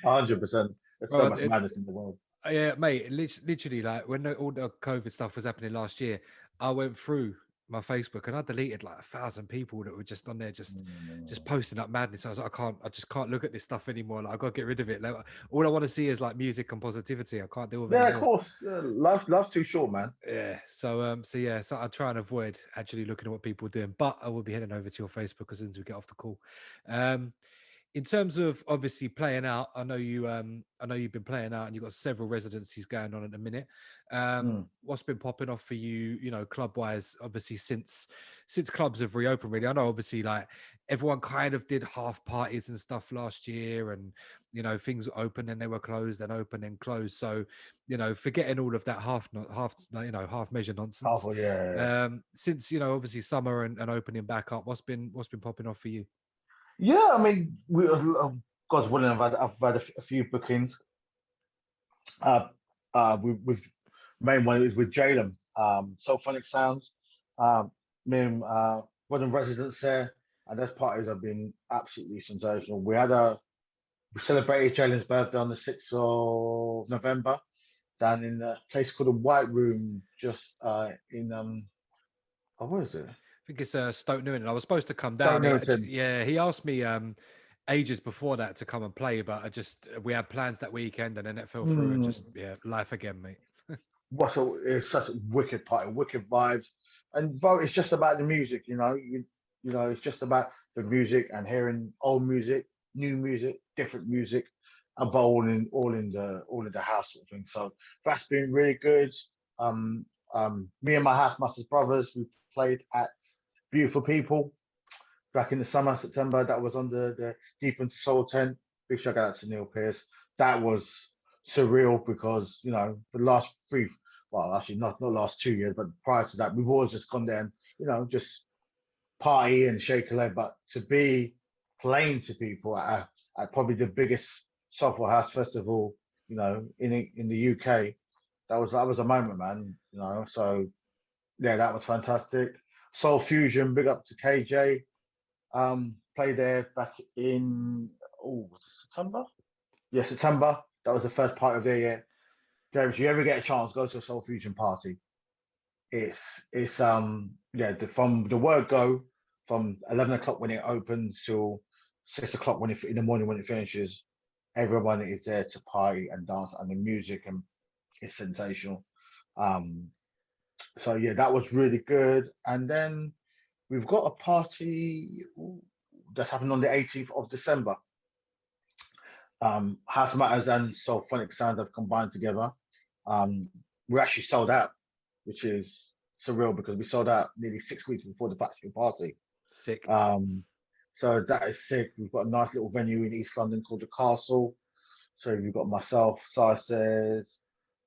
100%. There's so Well, much madness in the world. yeah, mate. Literally, like when all the COVID stuff was happening last year, I went through my Facebook and I deleted like 1,000 people that were just on there, just posting up madness. I was like, I just can't look at this stuff anymore. Like, I got to get rid of it. Like, all I want to see is like music and positivity. I can't deal with Yeah, of anymore. course. Life's too short, man. Yeah. So I try and avoid actually looking at what people are doing, but I will be heading over to your Facebook as soon as we get off the call. In terms of obviously playing out, I know you've been playing out and you've got several residencies going on at the minute. Mm. What's been popping off for you, club wise, obviously since clubs have reopened, really? I know obviously like everyone kind of did half parties and stuff last year, and things were open and they were closed and open and closed. So, forgetting all of that half measure nonsense. Oh, yeah. Since obviously summer and opening back up, what's been popping off for you? Yeah, I mean, God's willing, I've had a few bookings. With main one is with Jalen. Soulphonic Sounds. Me and one of the residents there, and those parties have been absolutely sensational. We celebrated Jalen's birthday on the 6th of November down in a place called the White Room, just in what is it? I think it's Stoke Newington. I was supposed to come Don't down. know. Tim. Yeah, he asked me ages before that to come and play, but we had plans that weekend and then it fell through and just life again, mate. It's such a wicked party, wicked vibes, and bro, it's just about the music, you know, it's just about the music and hearing old music, new music, different music, and but all in the house sort of thing. So that's been really good. Me and my Housemasters brothers, we played at Beautiful People back in the summer, September. That was under the Deep into Soul tent. Big shout out to Neil Pierce. That was surreal because for the last well, actually not last 2 years, but prior to that, we've always just gone there and just party and shake a leg. But to be playing to people at probably the biggest soulful house festival, in the UK, that was a moment, man. So yeah, that was fantastic. Soul Fusion, big up to KJ. Played there back in was it September? Yeah, September. That was the first party of the year. James, if you ever get a chance, go to a Soul Fusion party. It's from the word go from 11 o'clock when it opens till 6 o'clock in the morning when it finishes. Everyone is there to party and dance, and the music and it's sensational. So yeah, that was really good. And then we've got a party that's happening on the 18th of December. House Matters and Soulphonic Sound have combined together. We actually sold out, which is surreal because we sold out nearly 6 weeks before the bachelor party. Sick. So that is sick. We've got a nice little venue in East London called the Castle. So we've got myself, Says,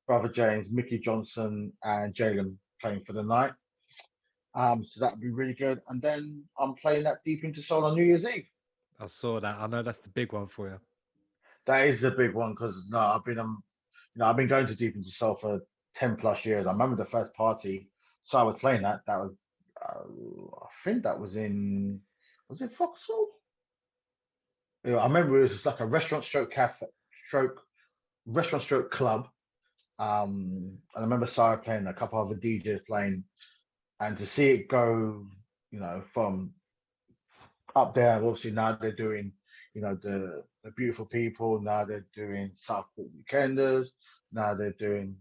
Brother James, Mickey Johnson, and Jalen playing for the night. So that'd be really good. And then I'm playing that Deep into Soul on New Year's Eve. I saw that. I know that's the big one for you. That is a big one because I've been going to Deep into Soul for 10+ years. I remember the first party, so I was playing that. That was, I think that was it Foxhall? Yeah, I remember it was just like a restaurant stroke club. And I remember Sarah playing, a couple other DJs playing, and to see it go, from up there. Obviously now they're doing, the Beautiful People. Now they're doing Southport Weekenders. Now they're doing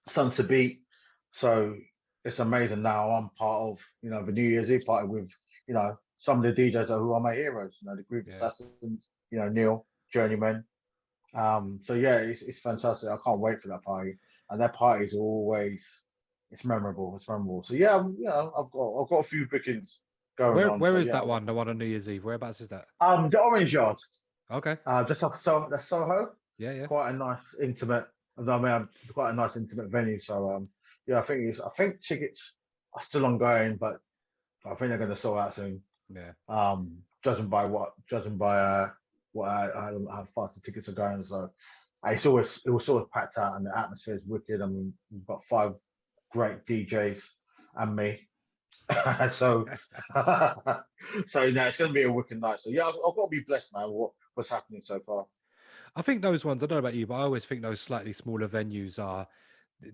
Sunset Beat. So it's amazing. Now I'm part of, the New Year's Eve party with, some of the DJs who are my heroes. The Groove Assassins. Neil Journeyman. So yeah, it's fantastic. I can't wait for that party. And that party is always it's memorable. It's memorable. So yeah, I've got a few bookings going on. Where So, is yeah. that one? The one on New Year's Eve. Whereabouts is that? The Orange Yard. Okay. Just off that's Soho. Yeah. Quite a nice intimate. Quite a nice intimate venue. So yeah, I think tickets are still ongoing, but I think they're going to sell out soon. Yeah. Judging by how fast the tickets are going. So it was always packed out, and the atmosphere is wicked. I mean, we've got 5 great DJs and me. so it's going to be a wicked night. So yeah, I've got to be blessed, man. What's happening so far? I think those ones, I don't know about you, but I always think those slightly smaller venues are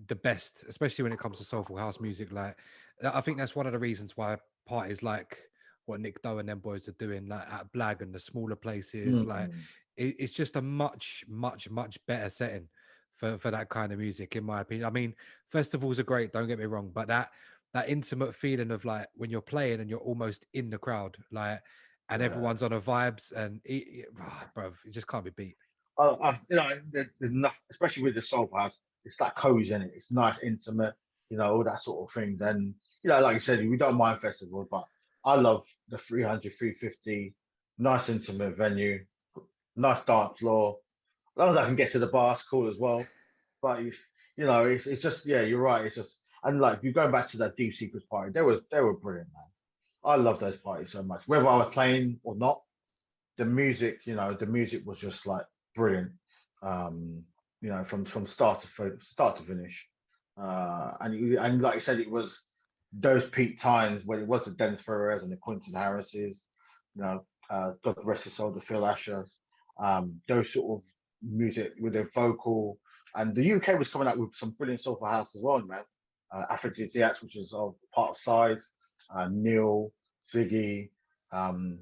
the best, especially when it comes to soulful house music. Like, I think that's one of the reasons why parties like what Nick Doe and them boys are doing, like at Blag and the smaller places, like it's just a much, much, much better setting for that kind of music, in my opinion. I mean, festivals are great, don't get me wrong, but that intimate feeling of like when you're playing and you're almost in the crowd, like, and everyone's on a vibes, and bro, it just can't be beat. There's not, especially with the soul house, it's that cozy in it. It's nice, intimate, all that sort of thing. Then, like you said, we don't mind festivals, but I love the 300, 350, nice, intimate venue, nice dance floor. As long as I can get to the bar, it's cool as well. But it's just, yeah, you're right. It's just, and like you going back to that Deep Secrets party, they were brilliant, man. I love those parties so much. Whether I was playing or not, the music was just like brilliant. From start to finish. And like you said, it was those peak times when it was the Dennis Ferrers and the Quentin Harrises, God rest his soul, the Phil Ashers, those sort of music with their vocal. And the UK was coming out with some brilliant soulful house as well, man. Aphrodisiacs, which is part of Size, Neil, Ziggy, um,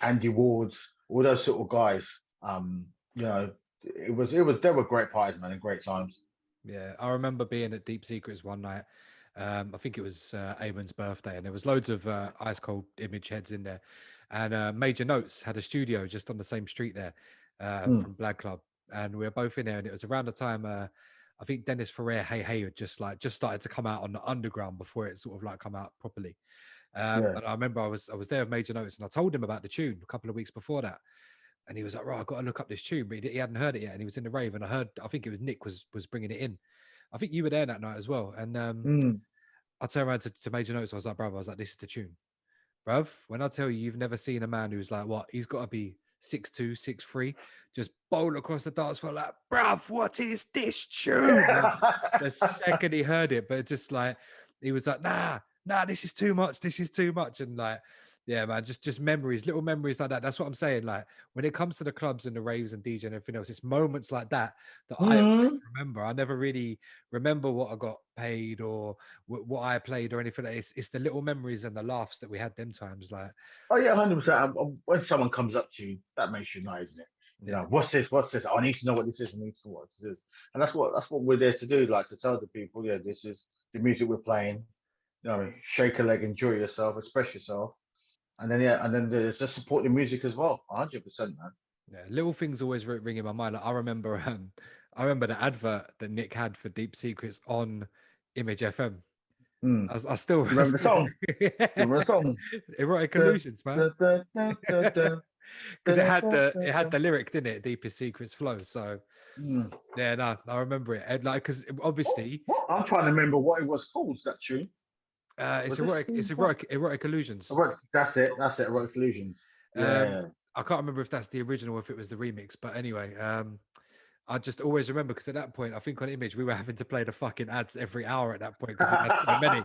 Andy Wards, all those sort of guys. You know, they were great parties, man, and great times. Yeah, I remember being at Deep Secrets one night. I think it was Eamon's birthday, and there was loads of ice cold image heads in there. And Major Notes had a studio just on the same street there Mm, from Black Club, and we were both in there. And it was around the time I think Dennis Ferrer, Hey Hey, had just started to come out on the underground before it sort of like come out properly. yeah. And I remember I was there with Major Notes, and I told him about the tune a couple of weeks before that. And he was like, "Right, I've got to look up this tune," but he hadn't heard it yet, and he was in the rave, and I think it was Nick was bringing it in. I think you were there that night as well, and Mm. I turned around to Major Notes. I was like, "Bruv," I was like, "This is the tune, bruv." When I tell you, you've never seen a man who's like, what? He's got to be 6'2", 6'3", just bowl across the dance floor like, "Bruv, what is this tune?" Like the second he heard it, but just like he was like, nah, this is too much. This is too much, and like. Yeah, man, just memories, little memories like that. That's what I'm saying. Like when it comes to the clubs and the raves and DJ and everything else, it's moments like that that I always Mm. remember. I never really remember what I got paid or what I played or anything. It's the little memories and the laughs that we had them times. Like, Oh yeah, 100%. When someone comes up to you, that makes you know, isn't it? yeah, What's this? What's this? Oh, I need to know what this is. I need to know what this is. And that's what we're there to do, like to tell the people, yeah, this is the music we're playing. Shake a leg, enjoy yourself, express yourself, and then yeah, and then there's just support the music as well. 100%, man. yeah, little things always ring in my mind. Like, I remember the advert that Nick had for Deep Secrets on Image FM. Mm. I still, You remember the song? You remember the song? Erotic Da, Illusions, man. da, da, da, da, da, Because da, da, it da. had the lyric, didn't it? Deepest Secrets flow. So Mm. yeah, no, I remember it. And like, because obviously, I'm trying to remember what it was called. That tune it's was this? erotic. It's Erotic Illusions. That's it. That's it. Erotic Illusions. Um, Yeah. I can't remember if that's the original or if it was the remix, but anyway, I just always remember because at that point, I think on Image, we were having to play the fucking ads every hour at that point because we had so many.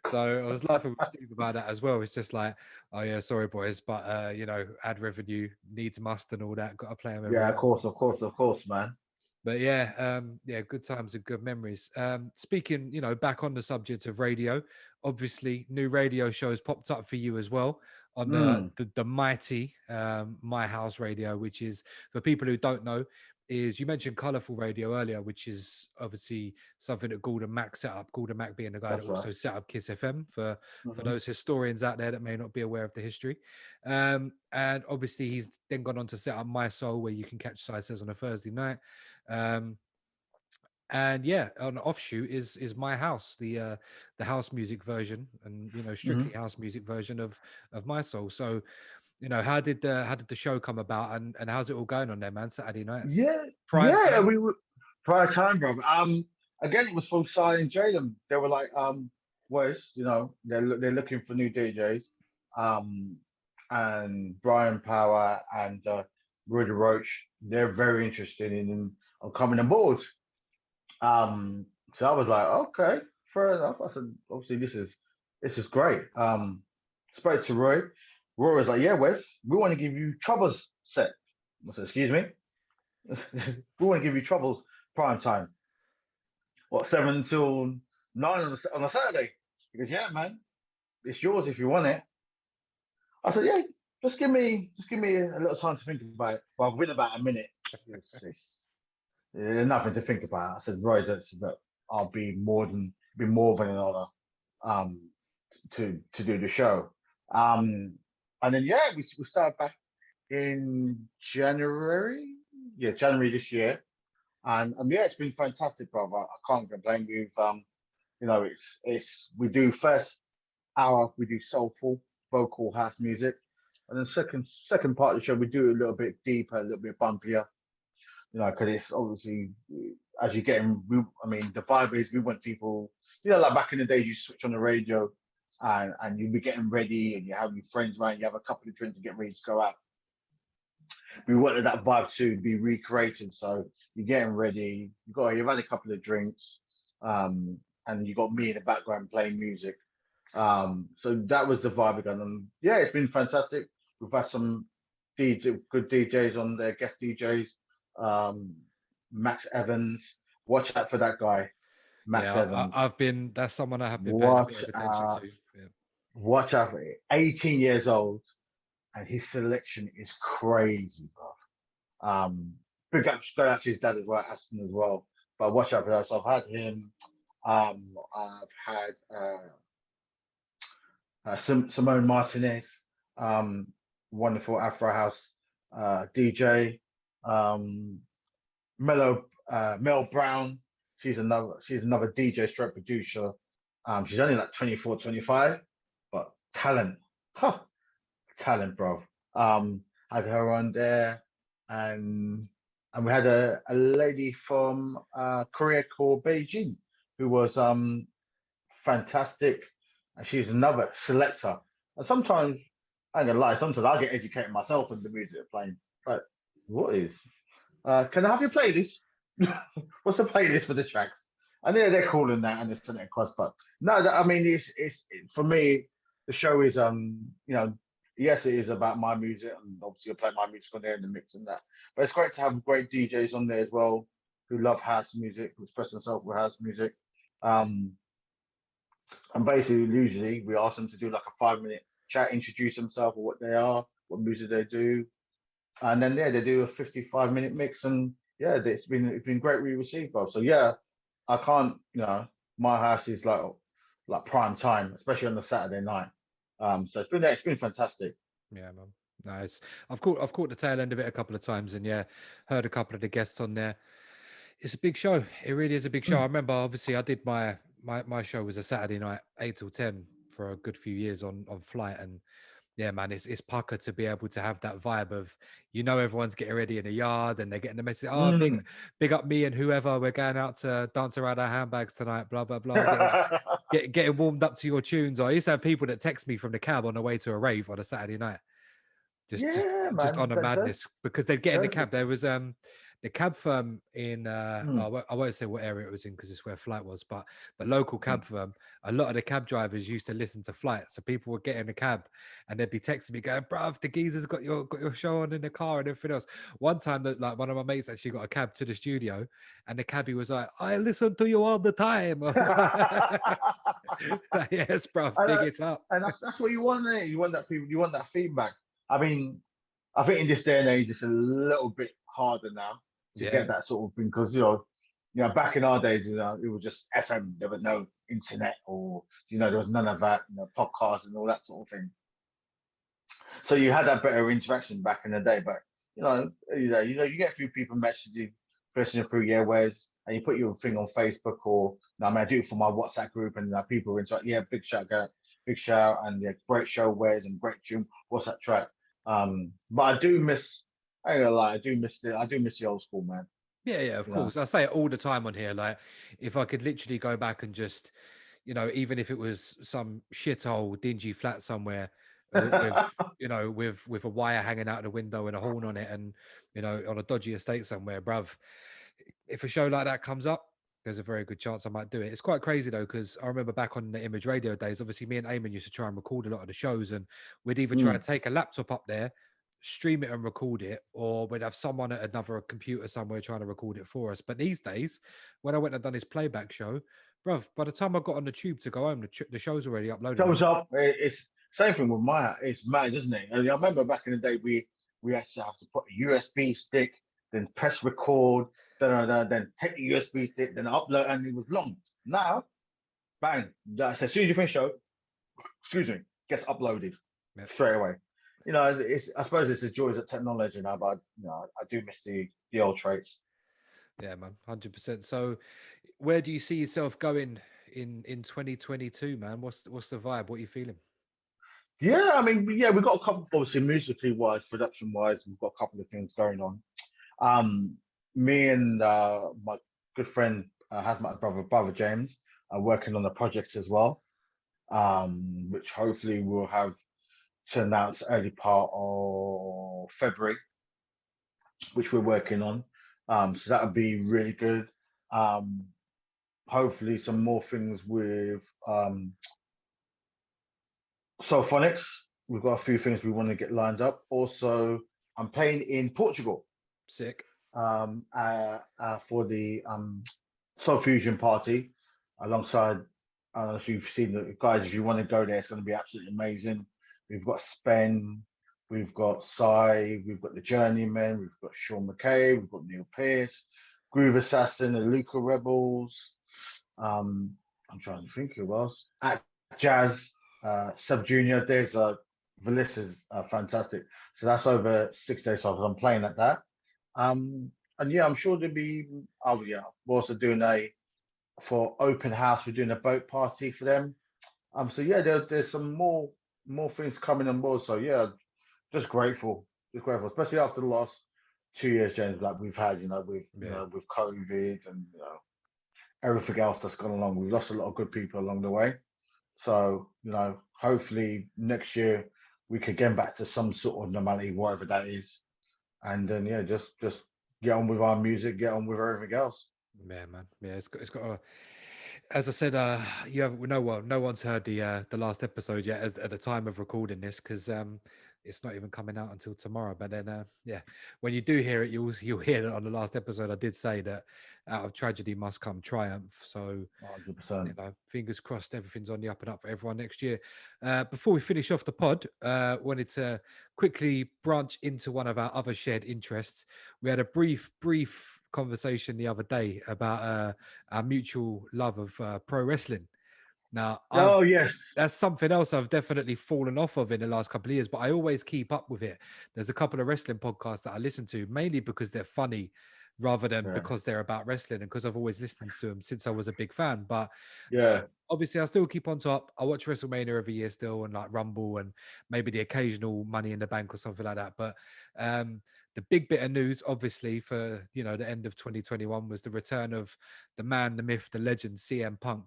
So I was laughing with Steve about that as well. It's just like, oh yeah, sorry boys, but ad revenue needs must and all that. Got to play them every Yeah, hour. of course, man. But yeah, yeah, good times and good memories. Speaking, back on the subject of radio, obviously new radio shows popped up for you as well on Mm, the mighty My House Radio, which is for people who don't know, is you mentioned colourful radio earlier, which is obviously something that Gordon Mack set up. Gordon Mack being the guy that that's right. also set up Kiss FM for Hmm. those historians out there that may not be aware of the history. And obviously he's then gone on to set up My Soul, where you can catch Size Says on a Thursday night. Um, and yeah, an offshoot is My House, the house music version, and strictly Hmm. house music version of My Soul. So how did the show come about, and how's it all going on there, man? Saturday nights, Yeah, prime yeah. time. We were prior time, brother. Again, it was from Cy and Jalen. They were like, Wes, they're looking for new DJs. Um, and Brian Power and Rudy Roach, they're very interested in coming aboard. So I was like, okay, fair enough. I said, obviously, this is great. Spoke to Roy. Roy was like, yeah, Wes, we want to give you Troubles set. I said, excuse me. We want to give you Troubles prime time. What, 7 till 9 on a Saturday? He goes, yeah, man, it's yours if you want it. I said, yeah, just give me a little time to think about it. Well, within about a minute. There's nothing to think about. I said, Roy, that I'll be more than an honor um, to do the show. And then yeah, we started back in January. Yeah, January this year. And yeah, it's been fantastic, brother. I can't complain. It's we do first hour, we do soulful vocal house music. And then second part of the show, we do a little bit deeper, a little bit bumpier, because it's obviously as you get in, I mean, the vibe is we want people, like back in the days, you switch on the radio and you be getting ready and you have your friends around, you have a couple of drinks to get ready to go out. We wanted that vibe to be recreated. So you're getting ready, you've had a couple of drinks, and you got me in the background playing music. So that was the vibe again. And yeah, it's been fantastic. We've had some good DJs on there, guest DJs. Um, Max Evans, watch out for that guy, Max Yeah, Evans. I've been. That's someone I have been paying a bit Watch of attention out, to. Yeah. watch out for it. 18 years old, and his selection is crazy, bro. Big up, straight out to his dad as well, Aston as well. But watch out for that. So I've had him. I've had Simone Martinez, um, wonderful Afro House DJ. Um, Mel Brown, she's another DJ stroke producer. She's only like 24, 25, but talent, huh, talent, bro. Had her on there, and and we had a lady from Korea called Beijing who was fantastic, and she's another selector. And sometimes I ain't gonna lie, sometimes I get educated myself in the music they're playing. Like, what is? Can I have your playlist? What's the playlist for the tracks? I know they're calling that and it's sent it across, but no, I mean for me, the show is yes, it is about my music and obviously I play my music on there in the mix and that. But it's great to have great DJs on there as well who love house music, who express themselves with house music. Um, and basically, usually we ask them to do like a 5 minute chat, introduce themselves or what they are, what music they do, and then yeah, they do a 55-minute mix, and yeah, it's been greatly received, bro. So yeah, I can't, my house is like prime time, especially on the Saturday night. So it's been fantastic. Yeah, man. Nice. I've caught the tail end of it a couple of times, and yeah, heard a couple of the guests on there. It's a big show. It really is a big show. I Mm, remember, obviously, I did my show was a Saturday night, 8 till 10 for a good few years on Flight, and yeah, man, it's pucker to be able to have that vibe of, everyone's getting ready in the yard and they're getting the message. Oh, mm. big up me and whoever. We're going out to dance around our handbags tonight. Blah blah blah. Getting warmed up to your tunes. Or I used to have people that text me from the cab on the way to a rave on a Saturday night, just just Yeah, just man, on a that madness, because they'd get in the does it. cab. There was the cab firm in Mm, I won't say what area it was in because it's where Flight was, but the local mm. cab firm, a lot of the cab drivers used to listen to Flight, so people would get in the cab and they'd be texting me going, bruv, the geezer's got your show on in the car and everything else. One time that, like, one of my mates actually got a cab to the studio and the cabbie was like, I listen to you all the time. I was like, yes, bruv, and, big uh, it up. and that's what you want, innit? You want that people, you want that feedback. I mean, I think in this day and age, it's a little bit harder now to Yeah. get that sort of thing because back in our days, it was just FM. There was no internet, or there was none of that, podcasts and all that sort of thing. So you had that better interaction back in the day. But you get a few people messaging through yeah, Wes, and you put your thing on Facebook, or I mean, I do it for my WhatsApp group, and people interact. Yeah, big shout, and yeah, great show, Wes, and great tune. What's that track? But I do miss. I ain't gonna lie, I do miss the old school, man. Yeah, yeah, of You know. course. I say it all the time on here. Like, if I could literally go back and just, even if it was some shithole, dingy flat somewhere, with, with a wire hanging out the window and a horn on it, and on a dodgy estate somewhere, bruv. If a show like that comes up, there's a very good chance I might do it. It's quite crazy though, because I remember back on the Image Radio days, obviously me and Eamon used to try and record a lot of the shows, and we'd either try and Mm. take a laptop up there, stream it and record it, or we'd have someone at another computer somewhere trying to record it for us. But these days, when I went and done his playback show, bruv, by the time I got on the tube to go home, the show's already uploaded on Shows it. up. It's same thing with my. It's mad, isn't it? And I remember back in the day, we actually have to put a USB stick, then press record, then take the USB stick, then upload, and it was long. Now, bang! That's as soon as you finish show, excuse me, gets uploaded Yeah, straight away. I suppose it's the joys of technology now, but I do miss the old traits. yeah, man, 100%. So, where do you see yourself going in 2022, man? What's the vibe? What are you feeling? Yeah, I mean, yeah, we've got a couple, obviously, musically wise, production wise, we've got a couple of things going on. Um, Me and my good friend has my brother James are working on the projects as well, which hopefully we'll have to announce early part of February, which we're working on. So that would be really good. Um, hopefully some more things with Soulphonics. We've got a few things we want to get lined up. Also, I'm playing in Portugal Sick. for the Soul Fusion party alongside. I don't know if you've seen the guys. If you want to go there, it's going to be absolutely amazing. We've got Spen, we've got Sai, we've got the Journeymen, we've got Sean McKay, we've got Neil Pearce, Groove Assassin, the Luca Rebels. I'm trying to think who else. At Jazz, Sub Junior. There's Velissa's fantastic. So that's over 6 days. So I'm playing at that. And yeah, I'm sure there'll be. Oh yeah, we're also doing for open house. We're doing a boat party for them. So yeah, there's some more things coming on board. So yeah, just grateful, especially after the last 2 years, James. Like we've had, with COVID and everything else that's gone along. We've lost a lot of good people along the way. So hopefully next year we could get back to some sort of normality, whatever that is, and then yeah, just get on with our music, get on with everything else. Yeah, man. Yeah, it's got a, as I said, you have no one's heard the last episode yet as at the time of recording this, because it's not even coming out until tomorrow. But then yeah, when you do hear it, you'll hear that on the last episode I did say that out of tragedy must come triumph. So 100%. fingers crossed everything's on the up and up for everyone next year. Before we finish off the pod, wanted to quickly branch into one of our other shared interests. We had a brief conversation the other day about our mutual love of pro wrestling. Now, Oh yes. that's something else I've definitely fallen off of in the last couple of years, but I always keep up with it. There's a couple of wrestling podcasts that I listen to, mainly because they're funny rather than Yeah. because they're about wrestling and because I've always listened to them since I was a big fan. But Yeah. obviously I still keep on top. I watch WrestleMania every year still, and like Rumble and maybe the occasional Money in the Bank or something like that. But the big bit of news, obviously, for the end of 2021 was the return of the man, the myth, the legend, CM Punk.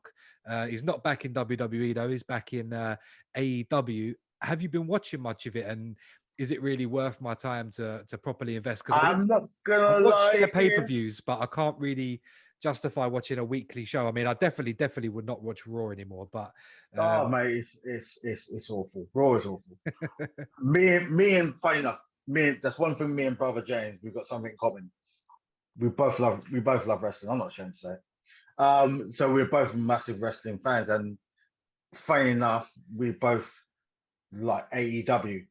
He's not back in WWE though; he's back in AEW. Have you been watching much of it, and is it really worth my time to properly invest? Because I'm not I gonna watch lie their to you. pay-per-views, but I can't really justify watching a weekly show. I mean, I definitely would not watch Raw anymore. But Oh mate, it's awful. Raw is awful. Me and funny enough, that's one thing. Me and brother James, we've got something in common. We both love wrestling. I'm not ashamed to say. So we're both massive wrestling fans, and funny enough, we both like AEW.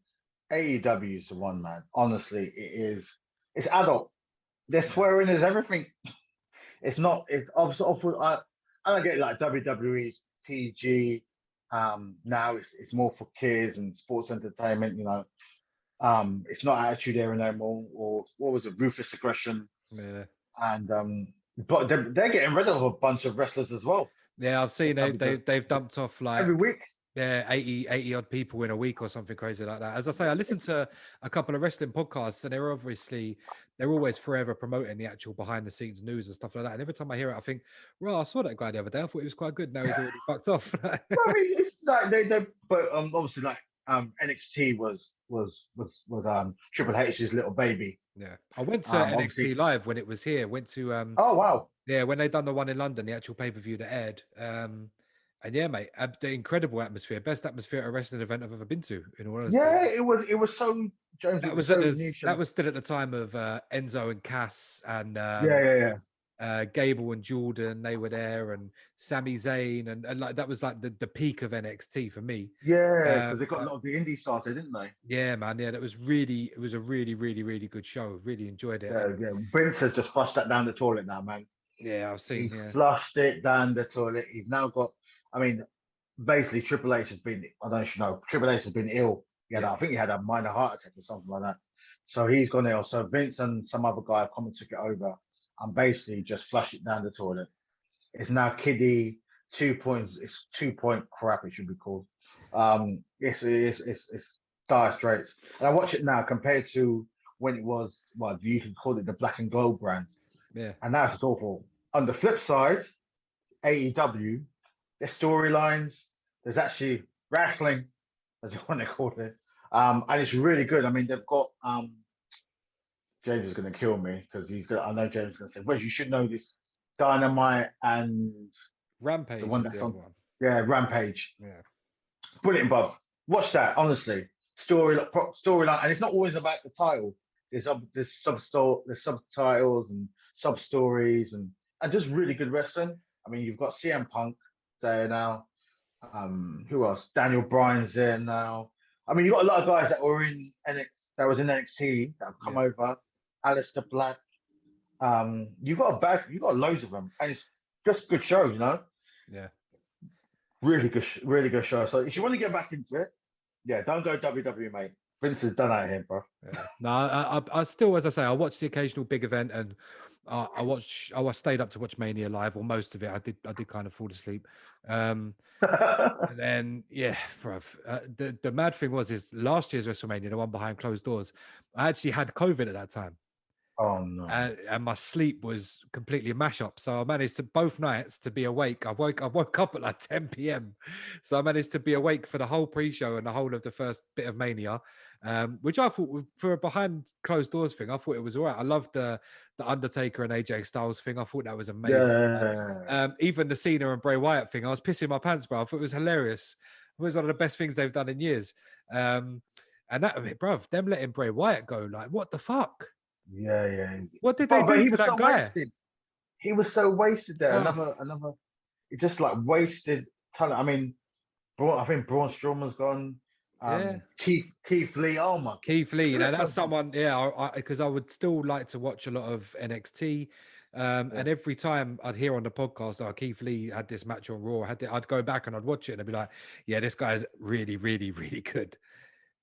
AEW is the one, man. Honestly, it is. It's adult. They're swearing. There's everything. It's not. It's obviously. I don't get it, like WWE's PG. Now it's more for kids and sports entertainment. It's not Attitude Era no more, or what was it, Ruthless Aggression, yeah. and but they're getting rid of a bunch of wrestlers as well. Yeah, I've seen they've dumped off Every like week. 80 odd people in a week or something crazy like that. As I say, I listened to a couple of wrestling podcasts, and they're always forever promoting the actual behind the scenes news and stuff like that. And every time I hear it, I think, well, I saw that guy the other day. I thought he was quite good. Now he's already fucked off. Well, it's like but obviously like NXT was Triple H's little baby. Yeah, I went to Obviously. NXT live when it was here. Went to Oh wow. yeah, when they done the one in London, the actual pay-per-view that aired. And yeah, mate, the incredible atmosphere, best atmosphere at a wrestling event I've ever been to, in all honesty. Yeah, it was so, James. That It was was so niche. that was still at the time of Enzo and Cass and Yeah. Gable and Jordan. They were there, and Sami Zayn, and like that was like the peak of NXT for me. Yeah, because they got a lot of the indie started, didn't they? Yeah, man. Yeah, it was a really good show. Really enjoyed it. Yeah. Vince has just flushed that down the toilet now, man. Yeah, I've seen. He's flushed it down the toilet. He's now got. I mean, basically, Triple H has been. I don't know if you know. Triple H has been ill. I think he had a minor heart attack or something like that. So he's gone ill. So Vince and some other guy have come and took it over and basically just flush it down the toilet. It's now kiddie 2 points. It's 2 point crap. It should be called. It's dire straits. And I watch it now compared to when it was. Well, you can call it the Black and Gold brand. Yeah. And now it's awful. On the flip side, AEW, there's storylines. There's actually wrestling, as you want to call it. And it's really good. I mean, they've got James is going to kill me because I know James is going to say, "Wes, you should know this." Dynamite, and the Rampage one is the that's other on, one. yeah, Rampage. Yeah. Brilliant, bruv. Watch that, honestly. Storyline, and it's not always about the title. There's subtitles and sub stories, and just really good wrestling. I mean, you've got CM Punk there now. Who else? Daniel Bryan's there now. I mean, you got a lot of guys that were in that was in NXT that have come Yeah. over. Alistair Black. You got loads of them, and it's just good show, you know. Yeah. Really good show. So if you want to get back into it, yeah, don't go WWE, mate. Vince is done out here, bro. Yeah. No, I still, as I say, I watch the occasional big event, and I stayed up to watch Mania live, or most of it. I did kind of fall asleep. And then, yeah, bruv, the mad thing is last year's WrestleMania, the one behind closed doors, I actually had COVID at that time. Oh no. And my sleep was completely a mash up. So I managed to both nights to be awake. I woke up at like 10 p.m. So I managed to be awake for the whole pre-show and the whole of the first bit of Mania, which I thought, for a behind closed doors thing, I thought it was all right. I loved the Undertaker and AJ Styles thing. I thought that was amazing. Yeah. Even the Cena and Bray Wyatt thing, I was pissing my pants, bro. I thought it was hilarious. It was one of the best things they've done in years. And that, I mean, bruv, them letting Bray Wyatt go, like, what the fuck? Yeah. What did they But do he to was that so guy? wasted. He was so wasted there. Oh, Another. It just like wasted talent. I mean, I think Braun Strowman's gone. yeah. Keith Lee. Oh my Keith Lee, you know, goodness, that's man. someone, yeah, because I would still like to watch a lot of NXT. Yeah. And every time I'd hear on the podcast, oh, Keith Lee had this match on Raw, I'd go back and I'd watch it and I'd be like, yeah, this guy's really, really, really good.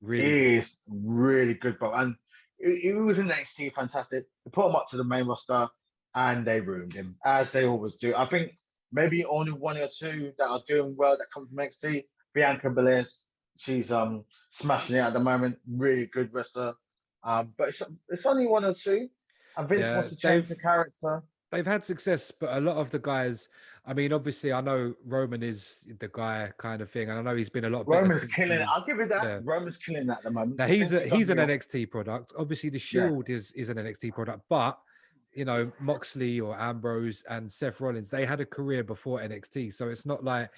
Really good. He is really good, bro. And he was in NXT, fantastic. They put him up to the main roster, and they ruined him, as they always do. I think maybe only one or two that are doing well that come from NXT. Bianca Belair, she's smashing it at the moment. Really good wrestler. But it's only one or two, and Vince Yeah, wants to change the character. they've had success, but a lot of the guys, I mean, obviously I know Roman is the guy kind of thing, and I know he's been a lot better Roman's since killing it. he, I'll give you that. yeah. Roman's killing that at the moment. Now Since he's done he's an Real, NXT product. Obviously, the yeah. Shield is an NXT product, but you know, Moxley or Ambrose and Seth Rollins, they had a career before NXT, so it's not like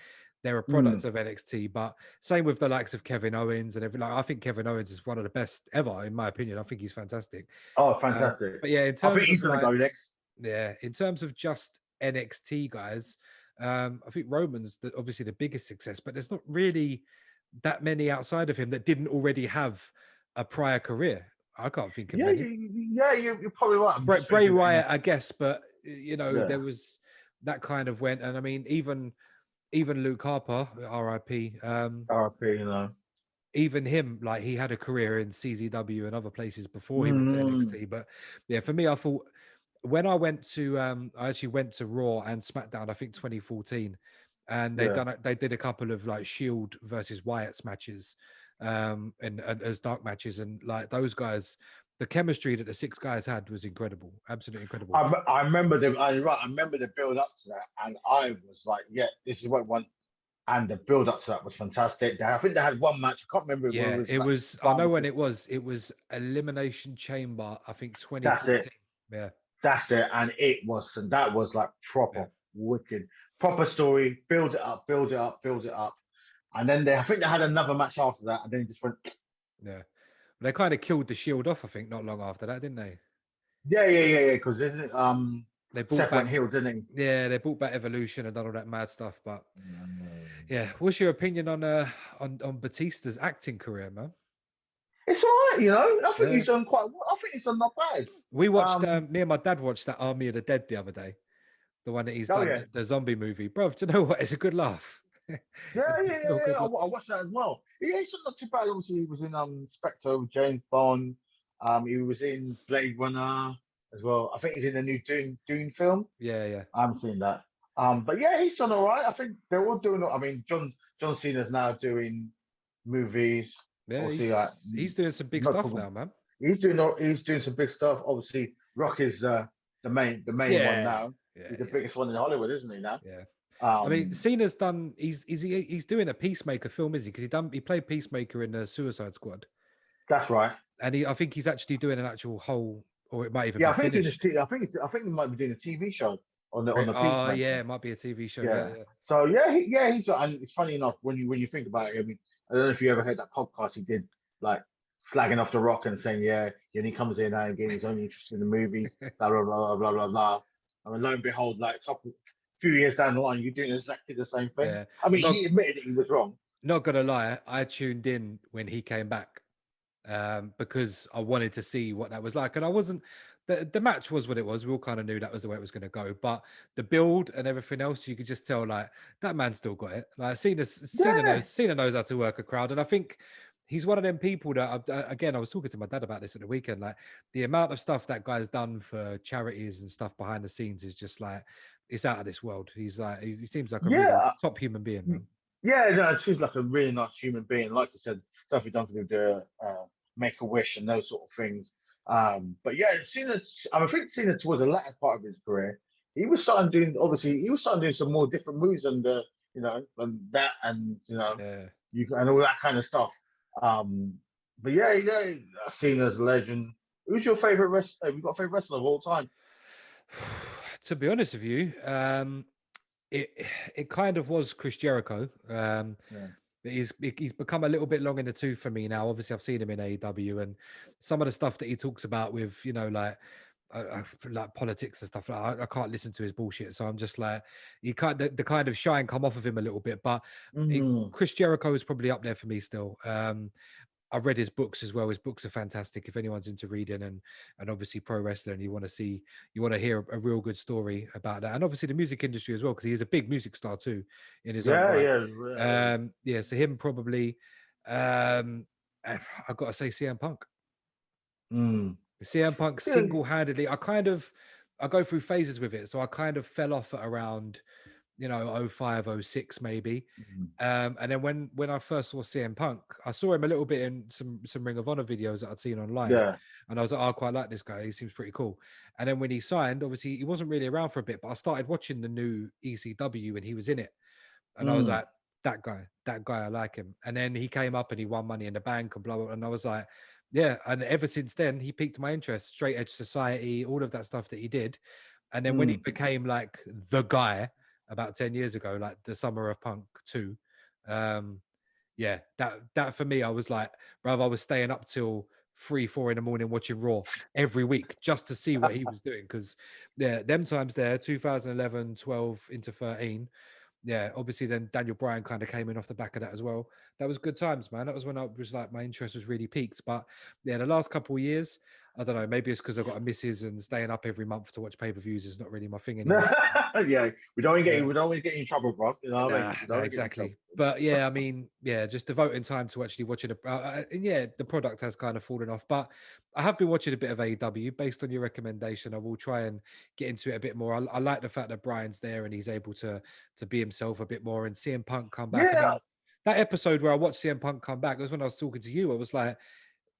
they're a product of NXT. But same with the likes of Kevin Owens and everything. Like, I think Kevin Owens is one of the best ever, in my opinion. I think he's fantastic. Oh, fantastic. But yeah, in I think terms he's of gonna go like, next. yeah, in terms of just NXT guys, I think Roman's obviously the biggest success, but there's not really that many outside of him that didn't already have a prior career. I can't think of Yeah, many. you're probably right. I'm just Bray thinking, Wyatt, I guess, but you know, yeah, there was that kind of went, and I mean, even Luke Harper, RIP, RP, you know. even him, like he had a career in CZW and other places before he went to Mm, NXT. But yeah, for me, I thought when I actually went to Raw and SmackDown, I think 2014, and yeah. they did a couple of like Shield versus Wyatt's matches, and as dark matches, and like those guys, the chemistry that the six guys had was incredible, absolutely incredible. I remember I remember the build up to that, and I was like, yeah, this is what I want. And the build up to that was fantastic. I think they had one match. I can't remember whether it Yeah, was it like was. I know Barnes. when it was. It was Elimination Chamber. I think That's 2014. it. Yeah, That's it. And that was like yeah, proper wicked, proper story. Build it up, build it up, build it up. And then I think they had another match after that, and then it just went, yeah. They kind of killed the Shield off. I think not long after that, didn't they? yeah. Because isn't it They brought Seth went back. heel, didn't he? Yeah, they brought back Evolution and done all that mad stuff. But Mm. yeah, what's your opinion on Batista's acting career, man? It's all right, you know. I think Yeah, he's done quite. I think he's done not bad. we watched. Um. Me and my dad watched that Army of the Dead the other day. The one that he's Oh done, yeah. the zombie movie, bro. Do you know what? It's a good laugh. It's a real good I laugh. watched that as well. Yeah, he's not too bad. Obviously, he was in Spectre with James Bond. He was in Blade Runner as well. I think he's in the new Dune film. Yeah. I haven't seen that. But yeah, he's done all right. I think they're all doing. I mean, John Cena's now doing movies. Yeah, Obviously, like he's doing some big no stuff problem. now, man. He's doing some big stuff. Obviously, Rock is the main one Yeah, now. yeah, He's the biggest one in Hollywood, isn't he now? yeah. I mean, Um, Cena's done. He's doing a Peacemaker film, is he? Because he played Peacemaker in the Suicide Squad, that's right. and I think he's actually doing an actual whole, or it might even Yeah, be I think doing this. finished. I think he might be doing a TV show on the Peace Oh match. yeah, it might be a TV show. Yeah, Yeah. yeah. So yeah, he's and it's funny enough when you think about it. I mean, I don't know if you ever heard that podcast he did, like slagging off The Rock and saying, yeah, and he comes in now again, he's only interested in the movies, blah blah blah blah blah blah. I mean, lo and behold, like few years down the line, you're doing exactly the same thing. Yeah. I mean, Not he admitted that he was wrong. not gonna lie, I tuned in when he came back because I wanted to see what that was like, and I wasn't. The match was what it was. We all kind of knew that was the way it was going to go, but the build and everything else, you could just tell like that man still got it. Like Yeah, Cena knows how to work a crowd, and I think he's one of them people that again I was talking to my dad about this at the weekend. Like the amount of stuff that guy's done for charities and stuff behind the scenes is just like it's out of this world. He's like he seems like a really yeah. top human being, man. Yeah, no, she's like a really nice human being. Like you said, stuff he done for the Make a Wish and those sort of things. But yeah, Cena. I think Cena towards the latter part of his career, he was starting doing. Obviously, he was starting doing some more different moves and and that and Yeah. and all that kind of stuff. But yeah, Cena's a legend. Who's your favorite wrestler? Have you got a favorite wrestler of all time? To be honest with you, it it kind of was Chris Jericho. Yeah, But he's become a little bit long in the tooth for me now. Obviously, I've seen him in AEW, and some of the stuff that he talks about with like politics and stuff. I can't listen to his bullshit, so I'm just like he kind the kind of shine come off of him a little bit. But mm, Chris Jericho is probably up there for me still. I've read his books as well. His books are fantastic. If anyone's into reading and obviously pro wrestling, you want to hear a real good story about that, and obviously the music industry as well, because he is a big music star too in his own yeah, right. yeah. Yeah, so him probably. I've got to say CM Punk. Mm. CM Punk Yeah. single-handedly. I go through phases with it, so I kind of fell off at around 05, 06 maybe. Mm. And then when I first saw CM Punk, I saw him a little bit in some Ring of Honor videos that I'd seen online, Yeah. and I was like, oh, I quite like this guy. He seems pretty cool. And then when he signed, obviously he wasn't really around for a bit, but I started watching the new ECW and he was in it, and I was Mm. like, that guy, I like him. And then he came up and he won Money in the Bank and blah blah. And I was like, yeah. And ever since then, he piqued my interest. Straight Edge Society, all of that stuff that he did. And then when he Mm. became like the guy about 10 years ago, like the Summer of Punk 2, yeah, that for me, I was like, brother, I was staying up till 3, 4 in the morning watching Raw every week just to see what he was doing. Because yeah, them times there, 2011, 12 into 13. Yeah, obviously then Daniel Bryan kind of came in off the back of that as well. That was good times, man. That was when I was like my interest was really peaked. But yeah, the last couple of years, I don't know, maybe it's because I've got a missus and staying up every month to watch pay-per-views is not really my thing anymore. Yeah, we don't want to get Yeah. you. We don't want to get you in trouble, bro. You know what I Nah, mean? We don't nah, want to get you in trouble. exactly. But yeah, I mean, yeah, just devoting time to actually watching it. And yeah, the product has kind of fallen off. But I have been watching a bit of AEW based on your recommendation. I will try and get into it a bit more. I like the fact that Brian's there and he's able to be himself a bit more and CM Punk come back. I Yeah, mean, that episode where I watched CM Punk come back was when I was talking to you. I was like,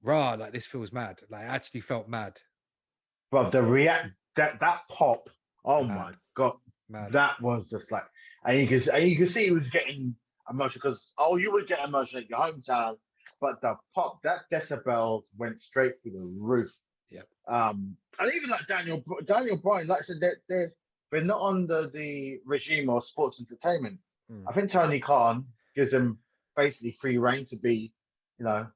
rah, like this feels mad. Like I actually felt mad, but the react that pop. Oh my mad, god, mad. that was just like, and you can see he was getting emotional because you would get emotional at your hometown, but the pop that decibels went straight through the roof. Yep. And even like Daniel Bryan, like I said, they're not under the regime of sports entertainment. Mm, I think Tony Khan gives them basically free reign to be, you know,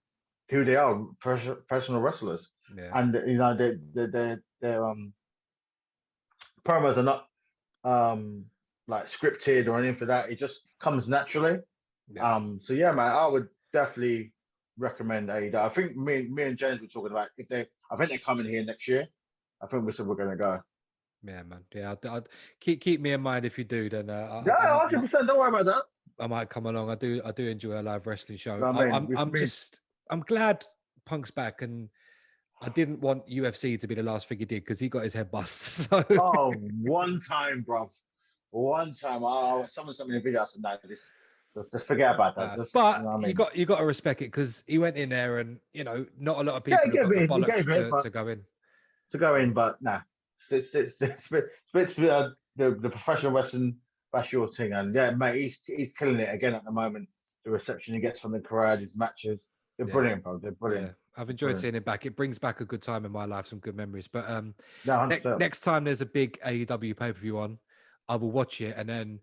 who they are, professional wrestlers, yeah. and their promos are not like scripted or anything for that. It just comes naturally. Yeah. So yeah, man, I would definitely recommend AEW. I think me and James were talking about I think they're coming here next year. I think we said we're gonna go. Yeah, man. Yeah, I'd keep me in mind if you do. Then Yeah, 100%. Don't worry about that. I might come along. I do enjoy a live wrestling show. You know what I mean? I'm glad Punk's back, and I didn't want UFC to be the last thing he did because he got his head bust. So Oh, one time, bro. One time. Oh, someone sent me a video. I said, no, just forget about that. Just, you but know what I mean? you got to respect it because he went in there, and not a lot of Yeah, people have got the he bollocks gave it, but to go in. to go in, but nah. The professional wrestling, that's your thing. And yeah, mate, he's killing it again at the moment. The reception he gets from the crowd, his matches, they're Yeah. brilliant, bro. They're brilliant. Yeah, I've enjoyed seeing him back. It brings back a good time in my life, some good memories. But No, 100%. next time there's a big AEW pay-per-view on, I will watch it, and then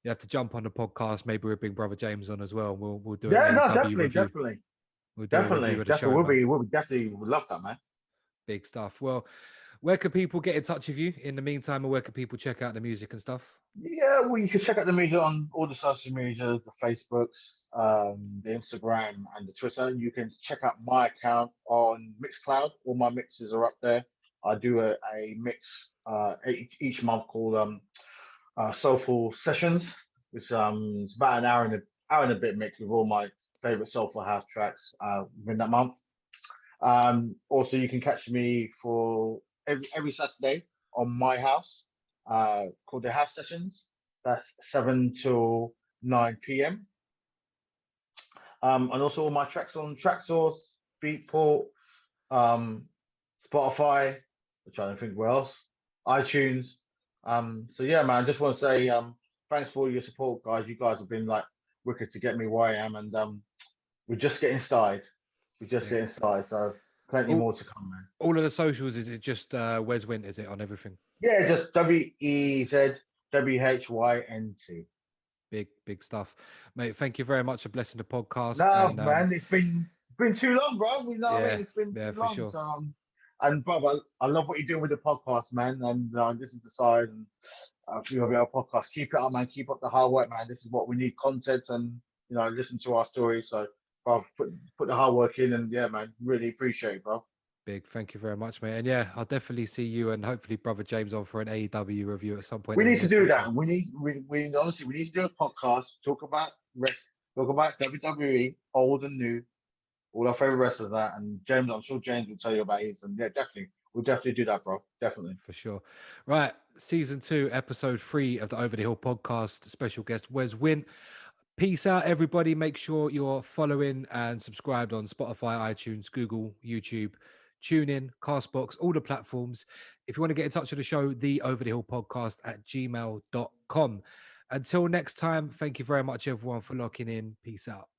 you have to jump on the podcast. Maybe we'll bring Brother James on as well. We'll do an Yeah, no, AEW definitely, review. definitely, We'll do a review definitely, of the definitely. show, man. We'll be definitely would love that, man. Big stuff. Well, where can people get in touch with you in the meantime, or where can people check out the music and stuff? Yeah, well, you can check out the music on all the social media, the Facebooks, the Instagram, and the Twitter. You can check out my account on Mixcloud. All my mixes are up there. I do a mix each month called Soulful Sessions, which it's about an hour and a bit mix with all my favorite soulful house tracks within that month. Also, you can catch me for every Saturday on my house, called the House Sessions. That's 7 till 9 p.m. And also all my tracks on traxsource, Beatport, um, Spotify. I'm trying to think where else, iTunes. So yeah, man, I just want to say thanks for all your support, guys. You guys have been like wicked to get me where I am, and we're just getting started. We're just Yeah. getting started, so plenty All, more to come, man. all of the socials, is it just Wez Whynt, is it, on everything? Yeah, just WezWhynt. Big stuff. Mate, thank you very much for blessing the podcast. No, And man, it's been too long, bro. You know what I yeah, mean? It's been yeah, too for long. sure. So, and brother, I love what you're doing with the podcast, man. And listen to Side and a few of our podcasts. Keep it up, man. Keep up the hard work, man. This is what we need: content and listen to our stories. So, bro, put the hard work in, and yeah, man, really appreciate it, bro. Big, thank you very much, mate. And yeah, I'll definitely see you and hopefully Brother James on for an AEW review at some point We in the need to near do future. that. We honestly we need to do a podcast, talk about talk about WWE, old and new, all our favorite wrestlers that. And James, I'm sure James will tell you about his. And yeah, definitely, we'll definitely do that, bro. Definitely. For sure. Right. Season 2, episode 3 of the Over the Hill podcast. Special guest Wez Whynt. Peace out, everybody. Make sure you're following and subscribed on Spotify, iTunes, Google, YouTube, TuneIn, Castbox, all the platforms. If you want to get in touch with the show, the Over the Hill podcast at gmail.com. Until next time, thank you very much, everyone, for locking in. Peace out.